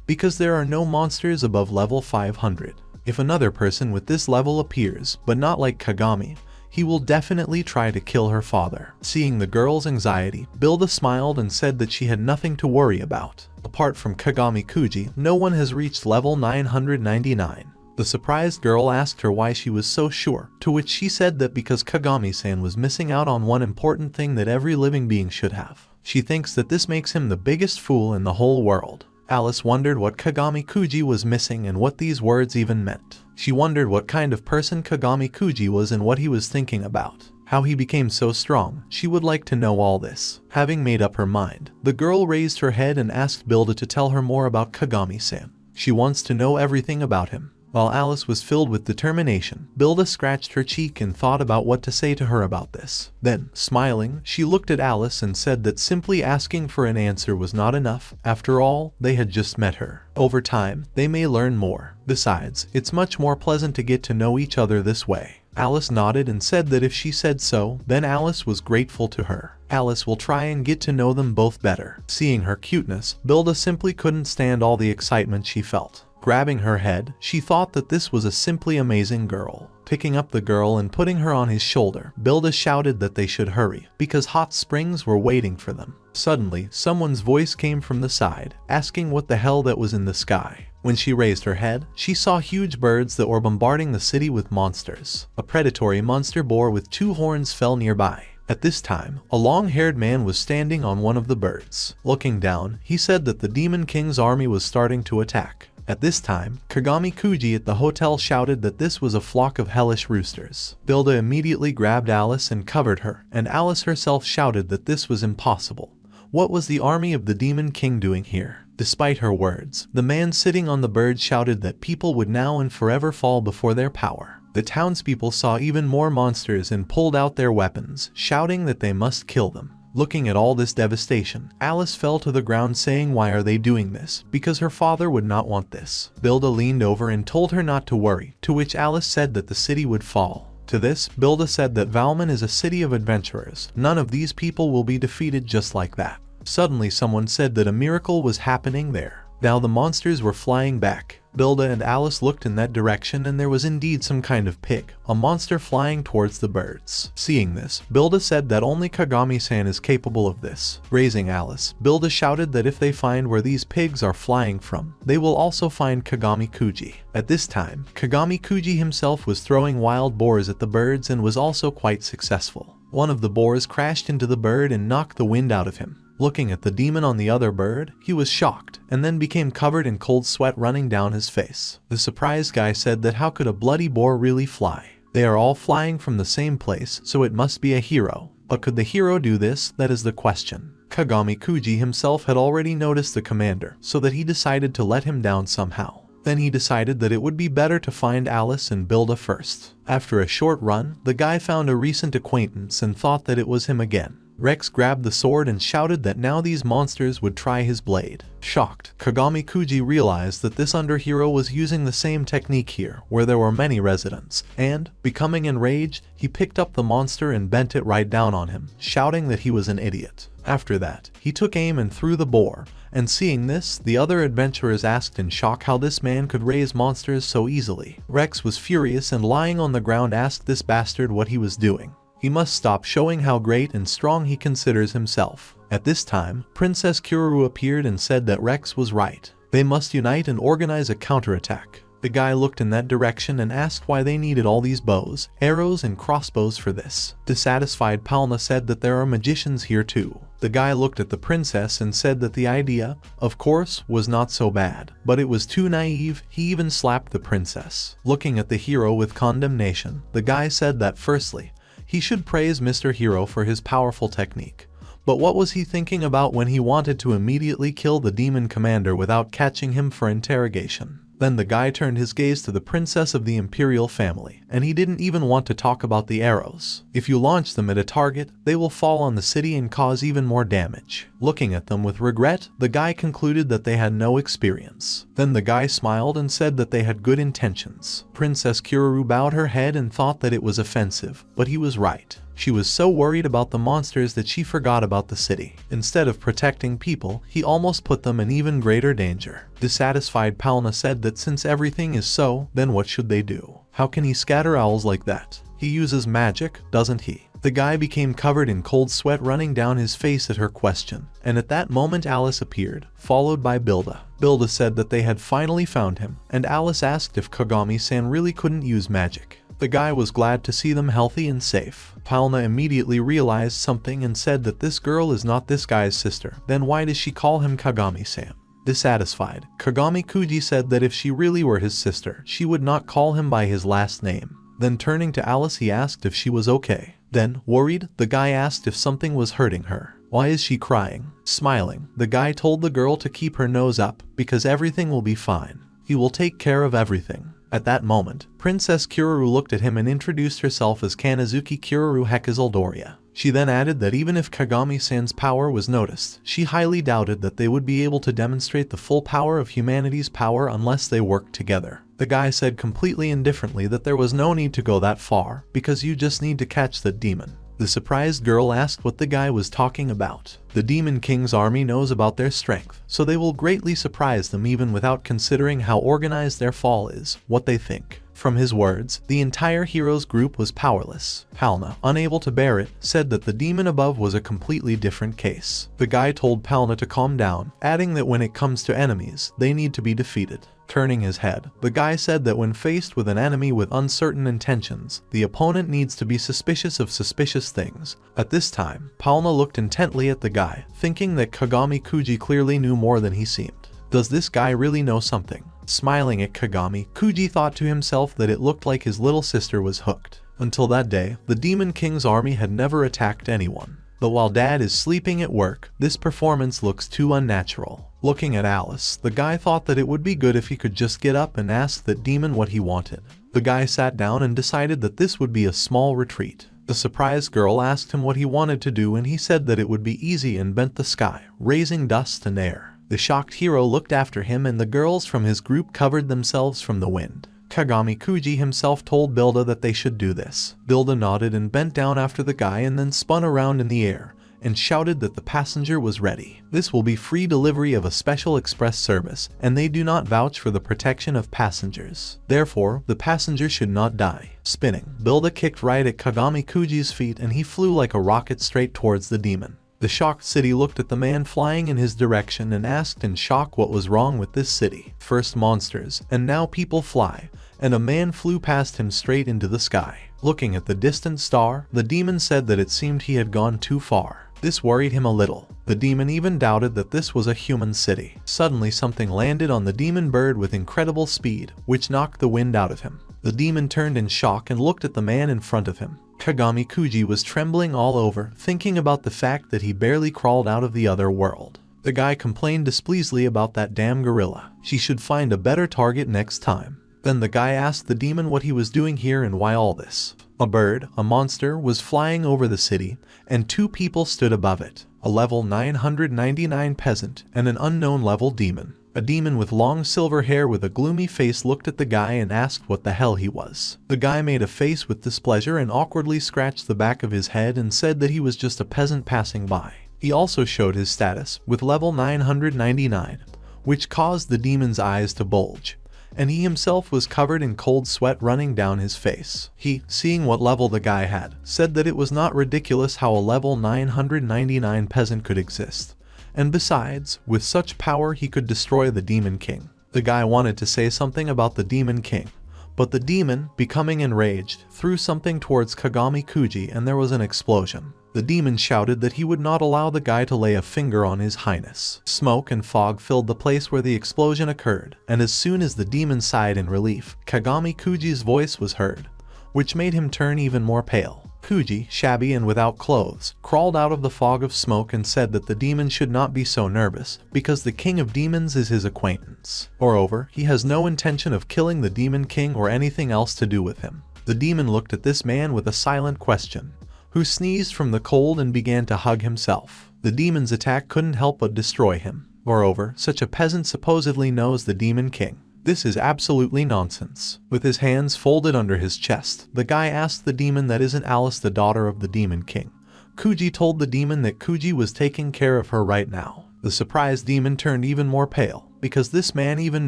because there are no monsters above level 500. If another person with this level appears, but not like Kagami, he will definitely try to kill her father. Seeing the girl's anxiety, Bilda smiled and said that she had nothing to worry about. Apart from Kagami Kuji, no one has reached level 999. The surprised girl asked her why she was so sure, to which she said that because Kagami-san was missing out on one important thing that every living being should have. She thinks that this makes him the biggest fool in the whole world. Alice wondered what Kagami Kuji was missing and what these words even meant. She wondered what kind of person Kagami Kuji was and what he was thinking about. How he became so strong. She would like to know all this. Having made up her mind, the girl raised her head and asked Bilda to tell her more about Kagami-san. She wants to know everything about him. While Alice was filled with determination, Bilda scratched her cheek and thought about what to say to her about this. Then, smiling, she looked at Alice and said that simply asking for an answer was not enough. After all, they had just met her. Over time, they may learn more. Besides, it's much more pleasant to get to know each other this way. Alice nodded and said that if she said so, then Alice was grateful to her. Alice will try and get to know them both better. Seeing her cuteness, Bilda simply couldn't stand all the excitement she felt. Grabbing her head, she thought that this was a simply amazing girl. Picking up the girl and putting her on his shoulder, Bilda shouted that they should hurry, because hot springs were waiting for them. Suddenly, someone's voice came from the side, asking what the hell that was in the sky. When she raised her head, she saw huge birds that were bombarding the city with monsters. A predatory monster boar with 2 horns fell nearby. At this time, a long-haired man was standing on one of the birds. Looking down, he said that the Demon King's army was starting to attack. At this time, Kagami Kuji at the hotel shouted that this was a flock of hellish roosters. Bilda immediately grabbed Alice and covered her, and Alice herself shouted that this was impossible. What was the army of the Demon King doing here? Despite her words, the man sitting on the bird shouted that people would now and forever fall before their power. The townspeople saw even more monsters and pulled out their weapons, shouting that they must kill them. Looking at all this devastation, Alice fell to the ground saying why are they doing this, because her father would not want this. Bilda leaned over and told her not to worry, to which Alice said that the city would fall. To this, Bilda said that Valmon is a city of adventurers. None of these people will be defeated just like that. Suddenly someone said that a miracle was happening there. Now the monsters were flying back. Bilda and Alice looked in that direction and there was indeed some kind of pig, a monster flying towards the birds. Seeing this, Bilda said that only Kagami-san is capable of this. Raising Alice, Bilda shouted that if they find where these pigs are flying from, they will also find Kagami Kuji. At this time, Kagami Kuji himself was throwing wild boars at the birds and was also quite successful. One of the boars crashed into the bird and knocked the wind out of him. Looking at the demon on the other bird, he was shocked, and then became covered in cold sweat running down his face. The surprised guy said that how could a bloody boar really fly? They are all flying from the same place, so it must be a hero. But could the hero do this? That is the question. Kagami Kuji himself had already noticed the commander, so that he decided to let him down somehow. Then he decided that it would be better to find Alice and Bilda first. After a short run, the guy found a recent acquaintance and thought that it was him again. Rex grabbed the sword and shouted that now these monsters would try his blade. Shocked, Kagami Kuji realized that this underhero was using the same technique here, where there were many residents, and, becoming enraged, he picked up the monster and bent it right down on him, shouting that he was an idiot. After that, he took aim and threw the boar, and seeing this, the other adventurers asked in shock how this man could raise monsters so easily. Rex was furious and lying on the ground asked this bastard what he was doing. He must stop showing how great and strong he considers himself. At this time, Princess Kururu appeared and said that Rex was right. They must unite and organize a counterattack. The guy looked in that direction and asked why they needed all these bows, arrows, and crossbows for this. Dissatisfied, Palna said that there are magicians here too. The guy looked at the princess and said that the idea, of course, was not so bad, but it was too naive. He even slapped the princess. Looking at the hero with condemnation, the guy said that firstly, he should praise Mr. Hero for his powerful technique. But what was he thinking about when he wanted to immediately kill the demon commander without catching him for interrogation? Then the guy turned his gaze to the princess of the imperial family, and he didn't even want to talk about the arrows. If you launch them at a target, they will fall on the city and cause even more damage. Looking at them with regret, the guy concluded that they had no experience. Then the guy smiled and said that they had good intentions. Princess Kururu bowed her head and thought that it was offensive, but he was right. She was so worried about the monsters that she forgot about the city. Instead of protecting people, he almost put them in even greater danger. Dissatisfied, Palna said that since everything is so, then what should they do? How can he scatter owls like that? He uses magic, doesn't he? The guy became covered in cold sweat running down his face at her question, and at that moment Alice appeared, followed by Bilda. Bilda said that they had finally found him, and Alice asked if Kagami-san really couldn't use magic. The guy was glad to see them healthy and safe. Palna immediately realized something and said that this girl is not this guy's sister. Then why does she call him Kagami-san? Dissatisfied, Kagami Kuji said that if she really were his sister, she would not call him by his last name. Then turning to Alice, he asked if she was okay. Then, worried, the guy asked if something was hurting her. Why is she crying? Smiling, the guy told the girl to keep her nose up, because everything will be fine. He will take care of everything. At that moment, Princess Kururu looked at him and introduced herself as Kanazuki Kururu Hekazaldoria. She then added that even if Kagami-san's power was noticed, she highly doubted that they would be able to demonstrate the full power of humanity's power unless they worked together. The guy said completely indifferently that there was no need to go that far, because you just need to catch the demon. The surprised girl asked what the guy was talking about. The Demon King's army knows about their strength, so they will greatly surprise them even without considering how organized their fall is, what they think. From his words, the entire heroes group was powerless. Palna, unable to bear it, said that the demon above was a completely different case. The guy told Palna to calm down, adding that when it comes to enemies, they need to be defeated. Turning his head, the guy said that when faced with an enemy with uncertain intentions, the opponent needs to be suspicious of suspicious things. At this time, Palna looked intently at the guy, thinking that Kagami Kuji clearly knew more than he seemed. Does this guy really know something? Smiling at Kagami, Kuji thought to himself that it looked like his little sister was hooked. Until that day, the Demon King's army had never attacked anyone. But while Dad is sleeping at work, this performance looks too unnatural. Looking at Alice, the guy thought that it would be good if he could just get up and ask that demon what he wanted. The guy sat down and decided that this would be a small retreat. The surprised girl asked him what he wanted to do and he said that it would be easy and bent the sky, raising dust and air. The shocked hero looked after him and the girls from his group covered themselves from the wind. Kagami Kuji himself told Bilda that they should do this. Bilda nodded and bent down after the guy and then spun around in the air and shouted that the passenger was ready. This will be free delivery of a special express service, and they do not vouch for the protection of passengers. Therefore, the passenger should not die. Spinning, Bilda kicked right at Kagami Kuji's feet and he flew like a rocket straight towards the demon. The shocked city looked at the man flying in his direction and asked in shock what was wrong with this city. First monsters, and now people fly, and a man flew past him straight into the sky. Looking at the distant star, the demon said that it seemed he had gone too far. This worried him a little. The demon even doubted that this was a human city. Suddenly something landed on the demon bird with incredible speed, which knocked the wind out of him. The demon turned in shock and looked at the man in front of him. Kagami Kuji was trembling all over, thinking about the fact that he barely crawled out of the other world. The guy complained displeasantly about that damn gorilla. She should find a better target next time. Then the guy asked the demon what he was doing here and why all this. A bird, a monster, was flying over the city, and two people stood above it. A level 999 peasant and an unknown level demon. A demon with long silver hair with a gloomy face looked at the guy and asked what the hell he was. The guy made a face with displeasure and awkwardly scratched the back of his head and said that he was just a peasant passing by. He also showed his status, with level 999, which caused the demon's eyes to bulge, and he himself was covered in cold sweat running down his face. He, seeing what level the guy had, said that it was not ridiculous how a level 999 peasant could exist. And besides, with such power he could destroy the Demon King. The guy wanted to say something about the Demon King, but the demon, becoming enraged, threw something towards Kagami Kuji and there was an explosion. The demon shouted that he would not allow the guy to lay a finger on his highness. Smoke and fog filled the place where the explosion occurred, and as soon as the demon sighed in relief, Kagami Kuji's voice was heard, which made him turn even more pale. Kuji, shabby and without clothes, crawled out of the fog of smoke and said that the demon should not be so nervous, because the king of demons is his acquaintance. Moreover, he has no intention of killing the Demon King or anything else to do with him. The demon looked at this man with a silent question, who sneezed from the cold and began to hug himself. The demon's attack couldn't help but destroy him. Moreover, such a peasant supposedly knows the Demon King. This is absolutely nonsense. With his hands folded under his chest, the guy asked the demon that isn't Alice the daughter of the Demon King. Kuji told the demon that Kuji was taking care of her right now. The surprised demon turned even more pale, because this man even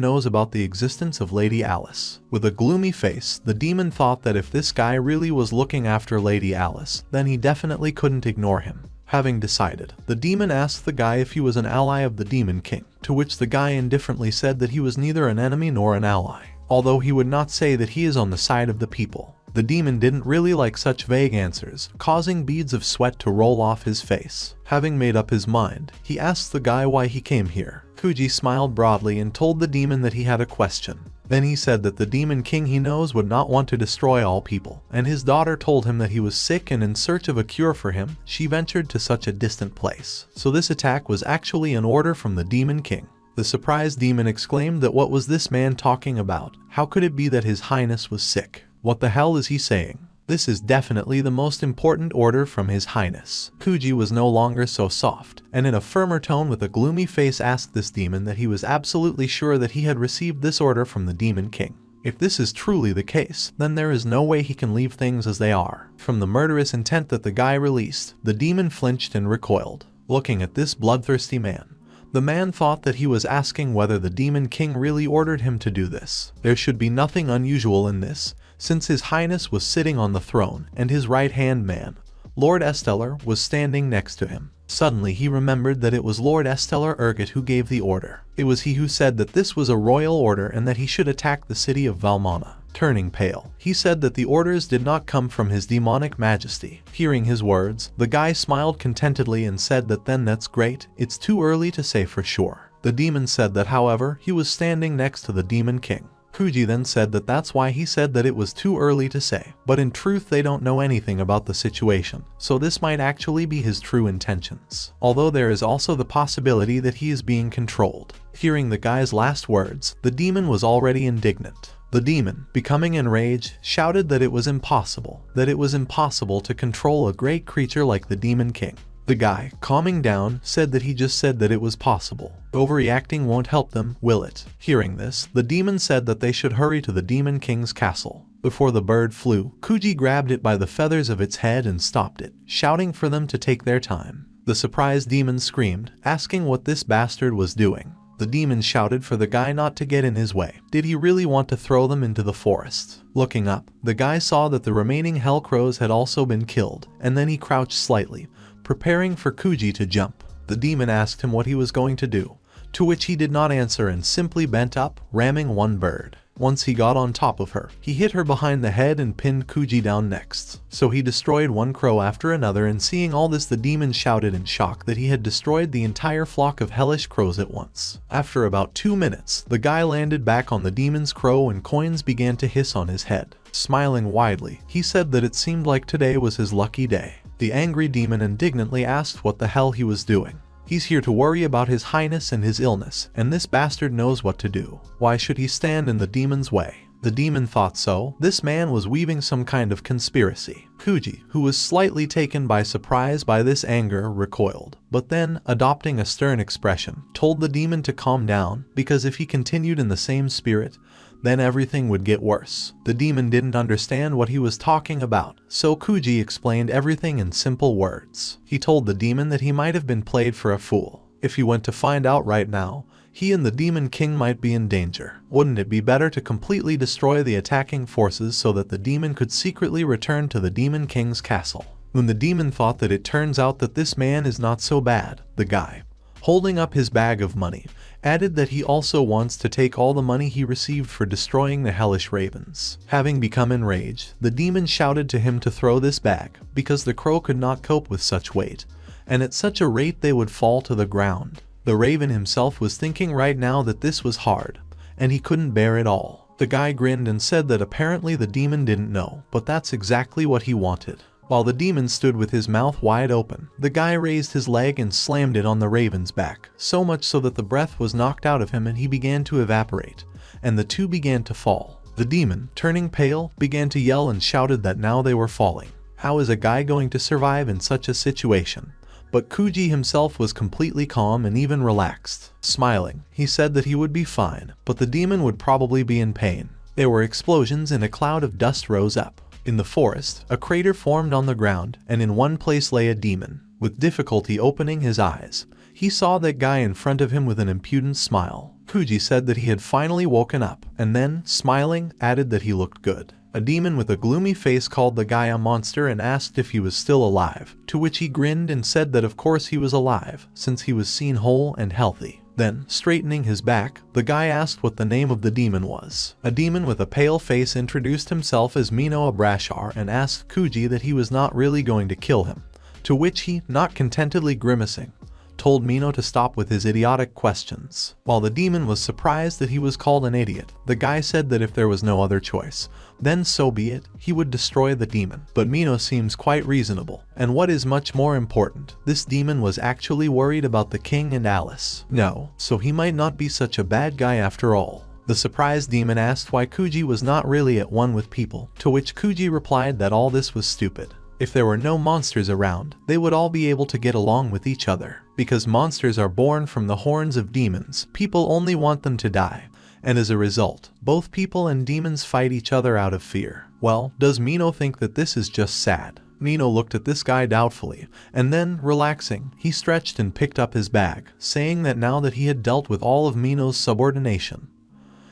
knows about the existence of Lady Alice. With a gloomy face, the demon thought that if this guy really was looking after Lady Alice, then he definitely couldn't ignore him. Having decided, the demon asked the guy if he was an ally of the Demon King, to which the guy indifferently said that he was neither an enemy nor an ally, although he would not say that he is on the side of the people. The demon didn't really like such vague answers, causing beads of sweat to roll off his face. Having made up his mind, he asked the guy why he came here. Kuji smiled broadly and told the demon that he had a question. Then he said that the Demon King he knows would not want to destroy all people, and his daughter told him that he was sick and in search of a cure for him, she ventured to such a distant place. So this attack was actually an order from the Demon King. The surprised demon exclaimed that what was this man talking about? How could it be that his highness was sick? What the hell is he saying? This is definitely the most important order from his highness. Kuji was no longer so soft, and in a firmer tone with a gloomy face asked this demon that he was absolutely sure that he had received this order from the Demon King. If this is truly the case, then there is no way he can leave things as they are. From the murderous intent that the guy released, the demon flinched and recoiled. Looking at this bloodthirsty man, the man thought that he was asking whether the Demon King really ordered him to do this. There should be nothing unusual in this, since his highness was sitting on the throne and his right-hand man, Lord Esteller, was standing next to him. Suddenly he remembered that it was Lord Esteller Urgot who gave the order. It was he who said that this was a royal order and that he should attack the city of Valmona. Turning pale, he said that the orders did not come from his demonic majesty. Hearing his words, the guy smiled contentedly and said that then that's great, it's too early to say for sure. The demon said that however, he was standing next to the Demon King. Kuji then said that that's why he said that it was too early to say, but in truth they don't know anything about the situation, so this might actually be his true intentions. Although there is also the possibility that he is being controlled. Hearing the guy's last words, the demon was already indignant. The demon, becoming enraged, shouted that it was impossible to control a great creature like the Demon King. The guy, calming down, said that he just said that it was possible. Overreacting won't help them, will it? Hearing this, the demon said that they should hurry to the Demon King's castle. Before the bird flew, Kuji grabbed it by the feathers of its head and stopped it, shouting for them to take their time. The surprised demon screamed, asking what this bastard was doing. The demon shouted for the guy not to get in his way. Did he really want to throw them into the forest? Looking up, the guy saw that the remaining hell crows had also been killed, and then he crouched slightly, preparing for Kuji to jump. The demon asked him what he was going to do, to which he did not answer and simply bent up, ramming one bird. Once he got on top of her, he hit her behind the head and pinned Kuji down next. So he destroyed one crow after another, and seeing all this the demon shouted in shock that he had destroyed the entire flock of hellish crows at once. After about 2 minutes, the guy landed back on the demon's crow and coins began to hiss on his head. Smiling widely, he said that it seemed like today was his lucky day. The angry demon indignantly asked what the hell he was doing. He's here to worry about his highness and his illness, and this bastard knows what to do. Why should he stand in the demon's way? The demon thought so. This man was weaving some kind of conspiracy. Kuji, who was slightly taken by surprise by this anger, recoiled, but then, adopting a stern expression, told the demon to calm down, because if he continued in the same spirit, then everything would get worse. The demon didn't understand what he was talking about, so Kuji explained everything in simple words. He told the demon that he might have been played for a fool. If he went to find out right now, he and the Demon King might be in danger. Wouldn't it be better to completely destroy the attacking forces so that the demon could secretly return to the Demon King's castle? When the demon thought that it turns out that this man is not so bad, the guy, holding up his bag of money, added that he also wants to take all the money he received for destroying the hellish ravens. Having become enraged, the demon shouted to him to throw this bag, because the crow could not cope with such weight, and at such a rate they would fall to the ground. The raven himself was thinking right now that this was hard, and he couldn't bear it all. The guy grinned and said that apparently the demon didn't know, but that's exactly what he wanted. While the demon stood with his mouth wide open, the guy raised his leg and slammed it on the raven's back, so much so that the breath was knocked out of him and he began to evaporate, and the two began to fall. The demon, turning pale, began to yell and shouted that now they were falling. How is a guy going to survive in such a situation? But Kuji himself was completely calm and even relaxed. Smiling, he said that he would be fine, but the demon would probably be in pain. There were explosions and a cloud of dust rose up. In the forest, a crater formed on the ground, and in one place lay a demon. With difficulty opening his eyes, he saw that guy in front of him with an impudent smile. Kuji said that he had finally woken up, and then, smiling, added that he looked good. A demon with a gloomy face called the guy a monster and asked if he was still alive, to which he grinned and said that of course he was alive, since he was seen whole and healthy. Then, straightening his back, the guy asked what the name of the demon was. A demon with a pale face introduced himself as Mino Abrashar and asked Kuji that he was not really going to kill him, to which he, not contentedly grimacing, told Mino to stop with his idiotic questions. While the demon was surprised that he was called an idiot, the guy said that if there was no other choice, then so be it, he would destroy the demon. But Mino seems quite reasonable, and what is much more important, this demon was actually worried about the king and Alice. No, so he might not be such a bad guy after all. The surprised demon asked why Kuji was not really at one with people, to which Kuji replied that all this was stupid. If there were no monsters around, they would all be able to get along with each other. Because monsters are born from the horns of demons, people only want them to die, and as a result, both people and demons fight each other out of fear. Well, does Mino think that this is just sad? Mino looked at this guy doubtfully, and then, relaxing, he stretched and picked up his bag, saying that now that he had dealt with all of Mino's subordination,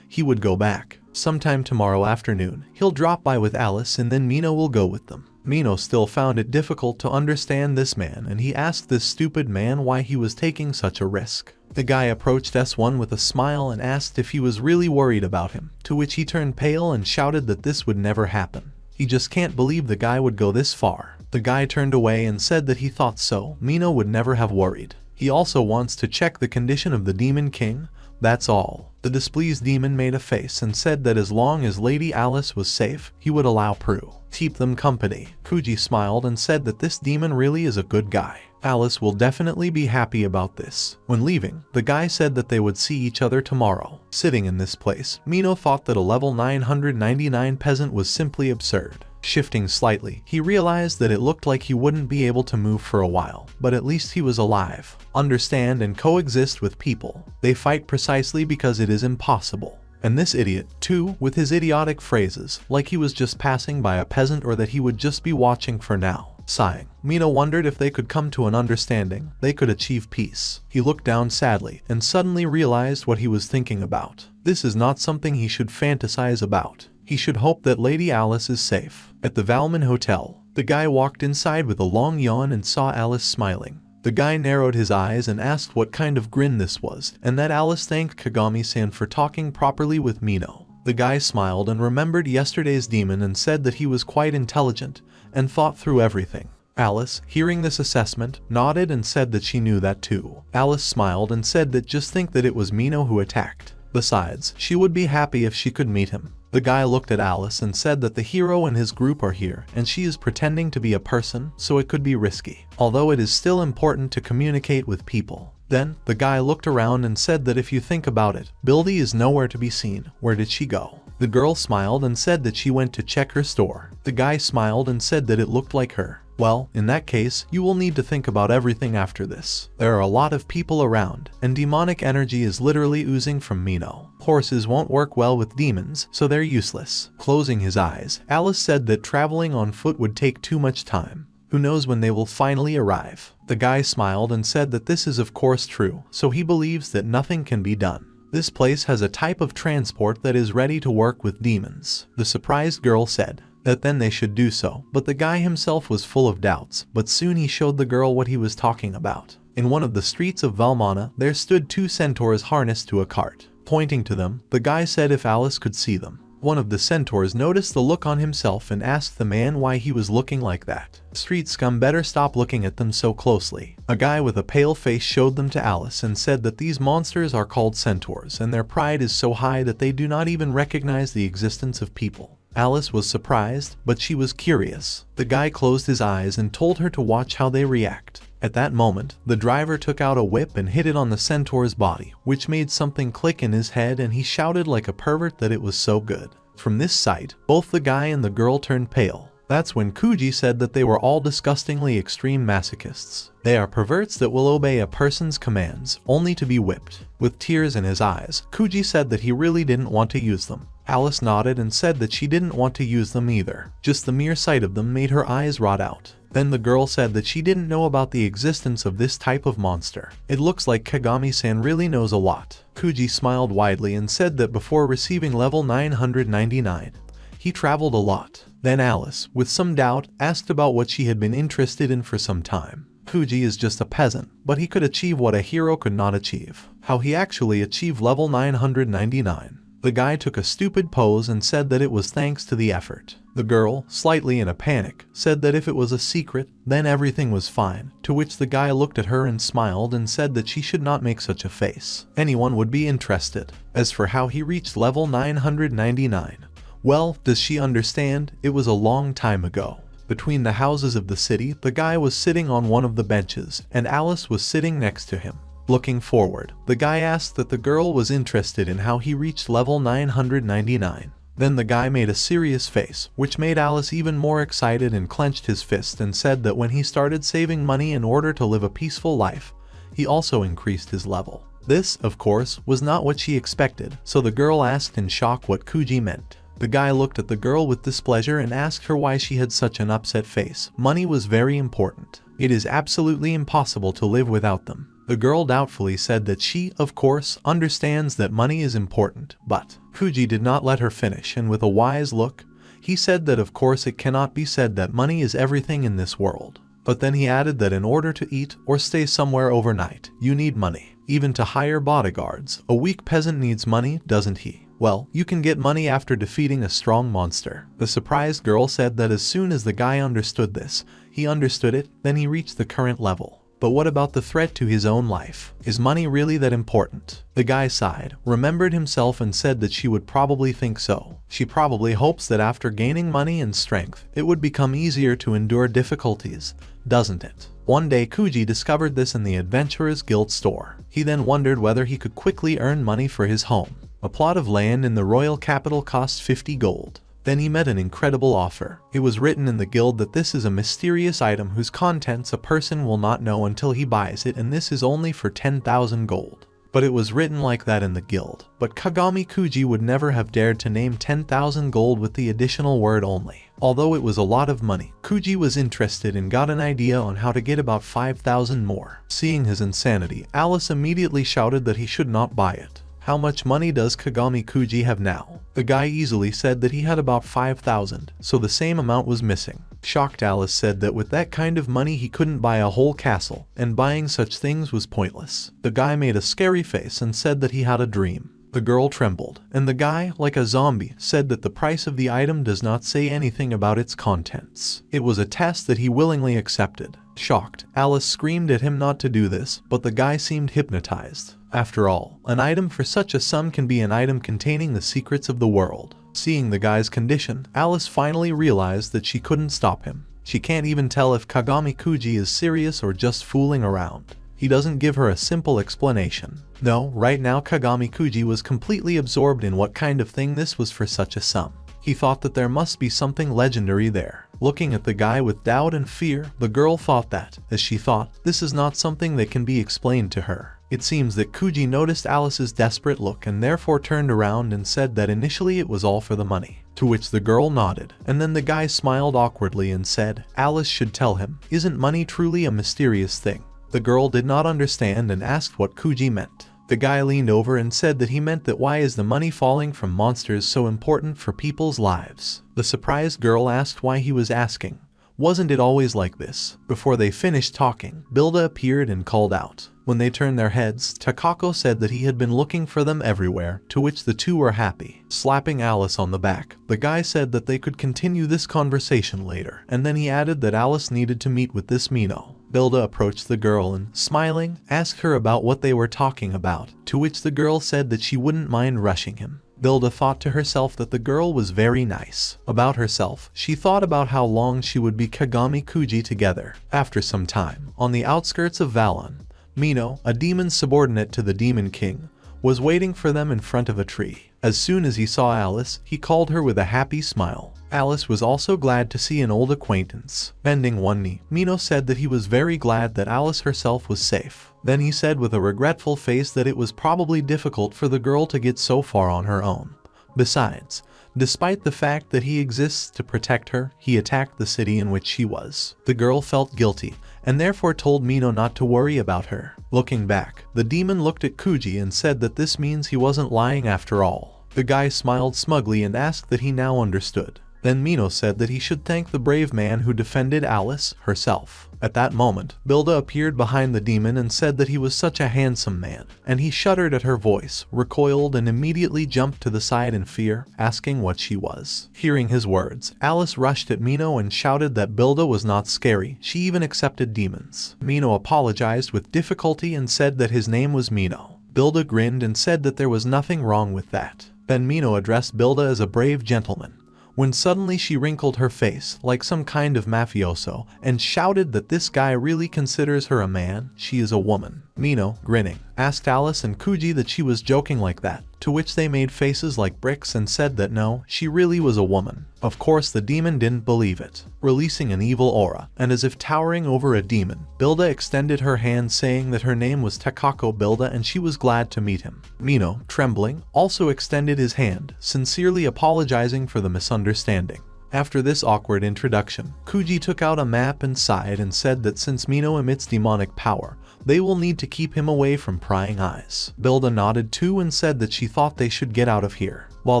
he would go back. Sometime tomorrow afternoon, he'll drop by with Alice and then Mino will go with them. Mino still found it difficult to understand this man, and he asked this stupid man why he was taking such a risk. The guy approached S1 with a smile and asked if he was really worried about him, to which he turned pale and shouted that this would never happen. He just can't believe the guy would go this far. The guy turned away and said that he thought so. Mino would never have worried. He also wants to check the condition of the Demon King. That's all. The displeased demon made a face and said that as long as Lady Alice was safe, he would allow Prue keep them company. Kuji smiled and said that this demon really is a good guy. Alice will definitely be happy about this. When leaving, the guy said that they would see each other tomorrow. Sitting in this place, Mino thought that a level 999 peasant was simply absurd. Shifting slightly, he realized that it looked like he wouldn't be able to move for a while, but at least he was alive. Understand and coexist with people. They fight precisely because it is impossible. And this idiot, too, with his idiotic phrases, like he was just passing by a peasant or that he would just be watching for now. Sighing, Mino wondered if they could come to an understanding, they could achieve peace. He looked down sadly and suddenly realized what he was thinking about. This is not something he should fantasize about. He should hope that Lady Alice is safe. At the Valmon Hotel, the guy walked inside with a long yawn and saw Alice smiling. The guy narrowed his eyes and asked what kind of grin this was, and that Alice thanked Kagami-san for talking properly with Mino. The guy smiled and remembered yesterday's demon and said that he was quite intelligent and thought through everything. Alice, hearing this assessment, nodded and said that she knew that too. Alice smiled and said that just think that it was Mino who attacked. Besides, she would be happy if she could meet him. The guy looked at Alice and said that the hero and his group are here, and she is pretending to be a person, so it could be risky. Although it is still important to communicate with people. Then, the guy looked around and said that if you think about it, Bildy is nowhere to be seen. Where did she go? The girl smiled and said that she went to check her store. The guy smiled and said that it looked like her. Well, in that case, you will need to think about everything after this. There are a lot of people around, and demonic energy is literally oozing from Mino. Horses won't work well with demons, so they're useless. Closing his eyes, Alice said that traveling on foot would take too much time. Who knows when they will finally arrive? The guy smiled and said that this is of course true, so he believes that nothing can be done. This place has a type of transport that is ready to work with demons. The surprised girl said that then they should do so, but the guy himself was full of doubts, but soon he showed the girl what he was talking about. In one of the streets of Valmana, there stood 2 centaurs harnessed to a cart. Pointing to them, the guy said if Alice could see them. One of the centaurs noticed the look on himself and asked the man why he was looking like that. Street scum better stop looking at them so closely. A guy with a pale face showed them to Alice and said that these monsters are called centaurs and their pride is so high that they do not even recognize the existence of people. Alice was surprised, but she was curious. The guy closed his eyes and told her to watch how they react. At that moment, the driver took out a whip and hit it on the centaur's body, which made something click in his head and he shouted like a pervert that it was so good. From this sight, both the guy and the girl turned pale. That's when Kuji said that they were all disgustingly extreme masochists. They are perverts that will obey a person's commands, only to be whipped. With tears in his eyes, Kuji said that he really didn't want to use them. Alice nodded and said that she didn't want to use them either. Just the mere sight of them made her eyes rot out. Then the girl said that she didn't know about the existence of this type of monster. It looks like Kagami-san really knows a lot. Kuji smiled widely and said that before receiving level 999, he traveled a lot. Then Alice, with some doubt, asked about what she had been interested in for some time. Kuji is just a peasant, but he could achieve what a hero could not achieve. How he actually achieved level 999. The guy took a stupid pose and said that it was thanks to the effort. The girl, slightly in a panic, said that if it was a secret, then everything was fine, to which the guy looked at her and smiled and said that she should not make such a face. Anyone would be interested. As for how he reached level 999, well, does she understand? It was a long time ago. Between the houses of the city, the guy was sitting on one of the benches, and Alice was sitting next to him. Looking forward, the guy asked that the girl was interested in how he reached level 999. Then the guy made a serious face, which made Alice even more excited and clenched his fist and said that when he started saving money in order to live a peaceful life, he also increased his level. This, of course, was not what she expected, so the girl asked in shock what Kuji meant. The guy looked at the girl with displeasure and asked her why she had such an upset face. Money was very important. It is absolutely impossible to live without them. The girl doubtfully said that she, of course, understands that money is important, but Kuji did not let her finish, and with a wise look, he said that of course it cannot be said that money is everything in this world. But then he added that in order to eat or stay somewhere overnight, you need money. Even to hire bodyguards, a weak peasant needs money, doesn't he? Well, you can get money after defeating a strong monster. The surprised girl said that as soon as the guy understood this, he understood it, then he reached the current level. But what about the threat to his own life? Is money really that important? The guy sighed, remembered himself and said that she would probably think so. She probably hopes that after gaining money and strength, it would become easier to endure difficulties, doesn't it? One day Kuji discovered this in the Adventurers Guild store. He then wondered whether he could quickly earn money for his home. A plot of land in the royal capital cost 50 gold. Then he met an incredible offer. It was written in the guild that this is a mysterious item whose contents a person will not know until he buys it, and this is only for 10,000 gold. But it was written like that in the guild. But Kagami Kuji would never have dared to name 10,000 gold with the additional word only. Although it was a lot of money, Kuji was interested and got an idea on how to get about 5,000 more. Seeing his insanity, Alice immediately shouted that he should not buy it. How much money does Kagami Kuji have now? The guy easily said that he had about 5,000, so the same amount was missing. Shocked Alice said that with that kind of money he couldn't buy a whole castle, and buying such things was pointless. The guy made a scary face and said that he had a dream. The girl trembled, and the guy, like a zombie, said that the price of the item does not say anything about its contents. It was a test that he willingly accepted. Shocked, Alice screamed at him not to do this, but the guy seemed hypnotized. After all, an item for such a sum can be an item containing the secrets of the world. Seeing the guy's condition, Alice finally realized that she couldn't stop him. She can't even tell if Kagami Kuji is serious or just fooling around. He doesn't give her a simple explanation. No, right now Kagami Kuji was completely absorbed in what kind of thing this was for such a sum. He thought that there must be something legendary there. Looking at the guy with doubt and fear, the girl thought that, as she thought, this is not something that can be explained to her. It seems that Kuji noticed Alice's desperate look and therefore turned around and said that initially it was all for the money. To which the girl nodded, and then the guy smiled awkwardly and said, Alice should tell him, isn't money truly a mysterious thing? The girl did not understand and asked what Kuji meant. The guy leaned over and said that he meant that why is the money falling from monsters so important for people's lives? The surprised girl asked why he was asking. Wasn't it always like this? Before they finished talking, Bilda appeared and called out. When they turned their heads, Takako said that he had been looking for them everywhere, to which the two were happy. Slapping Alice on the back, the guy said that they could continue this conversation later, and then he added that Alice needed to meet with this Mino. Bilda approached the girl and, smiling, asked her about what they were talking about, to which the girl said that she wouldn't mind rushing him. Bilda thought to herself that the girl was very nice. About herself, she thought about how long she would be Kagami Kuji together. After some time, on the outskirts of Valon, Mino, a demon subordinate to the Demon King, was waiting for them in front of a tree. As soon as he saw Alice, he called her with a happy smile. Alice was also glad to see an old acquaintance. Bending one knee, Mino said that he was very glad that Alice herself was safe. Then he said with a regretful face that it was probably difficult for the girl to get so far on her own. Besides, despite the fact that he exists to protect her, he attacked the city in which she was. The girl felt guilty, and therefore told Mino not to worry about her. Looking back, the demon looked at Kuji and said that this means he wasn't lying after all. The guy smiled smugly and asked that he now understood. Then Mino said that he should thank the brave man who defended Alice herself. At that moment, Bilda appeared behind the demon and said that he was such a handsome man, and he shuddered at her voice, recoiled and immediately jumped to the side in fear, asking what she was. Hearing his words, Alice rushed at Mino and shouted that Bilda was not scary, she even accepted demons. Mino apologized with difficulty and said that his name was Mino. Bilda grinned and said that there was nothing wrong with that. Then Mino addressed Bilda as a brave gentleman, when suddenly she wrinkled her face like some kind of mafioso and shouted that this guy really considers her a man, she is a woman. Mino, grinning, asked Alice and Kuji that she was joking like that, to which they made faces like bricks and said that no, she really was a woman. Of course the demon didn't believe it. Releasing an evil aura, and as if towering over a demon, Bilda extended her hand saying that her name was Takako Bilda and she was glad to meet him. Mino, trembling, also extended his hand, sincerely apologizing for the misunderstanding. After this awkward introduction, Kuji took out a map and sighed and said that since Mino emits demonic power, they will need to keep him away from prying eyes. Bilda nodded too and said that she thought they should get out of here. While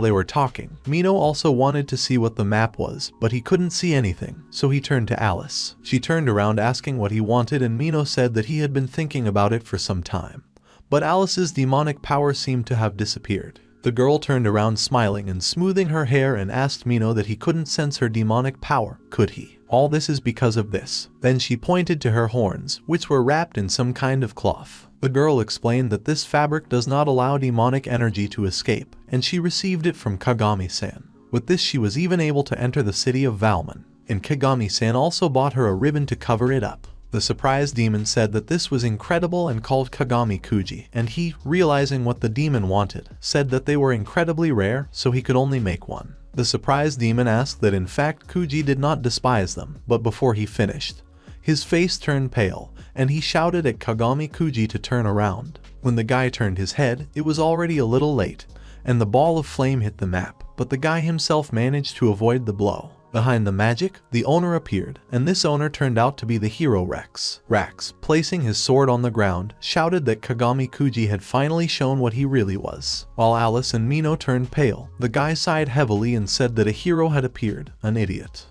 they were talking, Mino also wanted to see what the map was, but he couldn't see anything, so he turned to Alice. She turned around asking what he wanted and Mino said that he had been thinking about it for some time. But Alice's demonic power seemed to have disappeared. The girl turned around smiling and smoothing her hair and asked Mino that he couldn't sense her demonic power, could he? All this is because of this. Then she pointed to her horns, which were wrapped in some kind of cloth. The girl explained that this fabric does not allow demonic energy to escape, and she received it from Kagami-san. With this she was even able to enter the city of Valmon, and Kagami-san also bought her a ribbon to cover it up. The surprised demon said that this was incredible and called Kagami Kuji, and he, realizing what the demon wanted, said that they were incredibly rare, so he could only make one. The surprised demon asked that in fact Kuji did not despise them, but before he finished, his face turned pale, and he shouted at Kagami Kuji to turn around. When the guy turned his head, it was already a little late, and the ball of flame hit the map, but the guy himself managed to avoid the blow. Behind the magic, the owner appeared, and this owner turned out to be the hero Rex. Rex, placing his sword on the ground, shouted that Kagami Kuji had finally shown what he really was. While Alice and Mino turned pale, the guy sighed heavily and said that a hero had appeared, an idiot.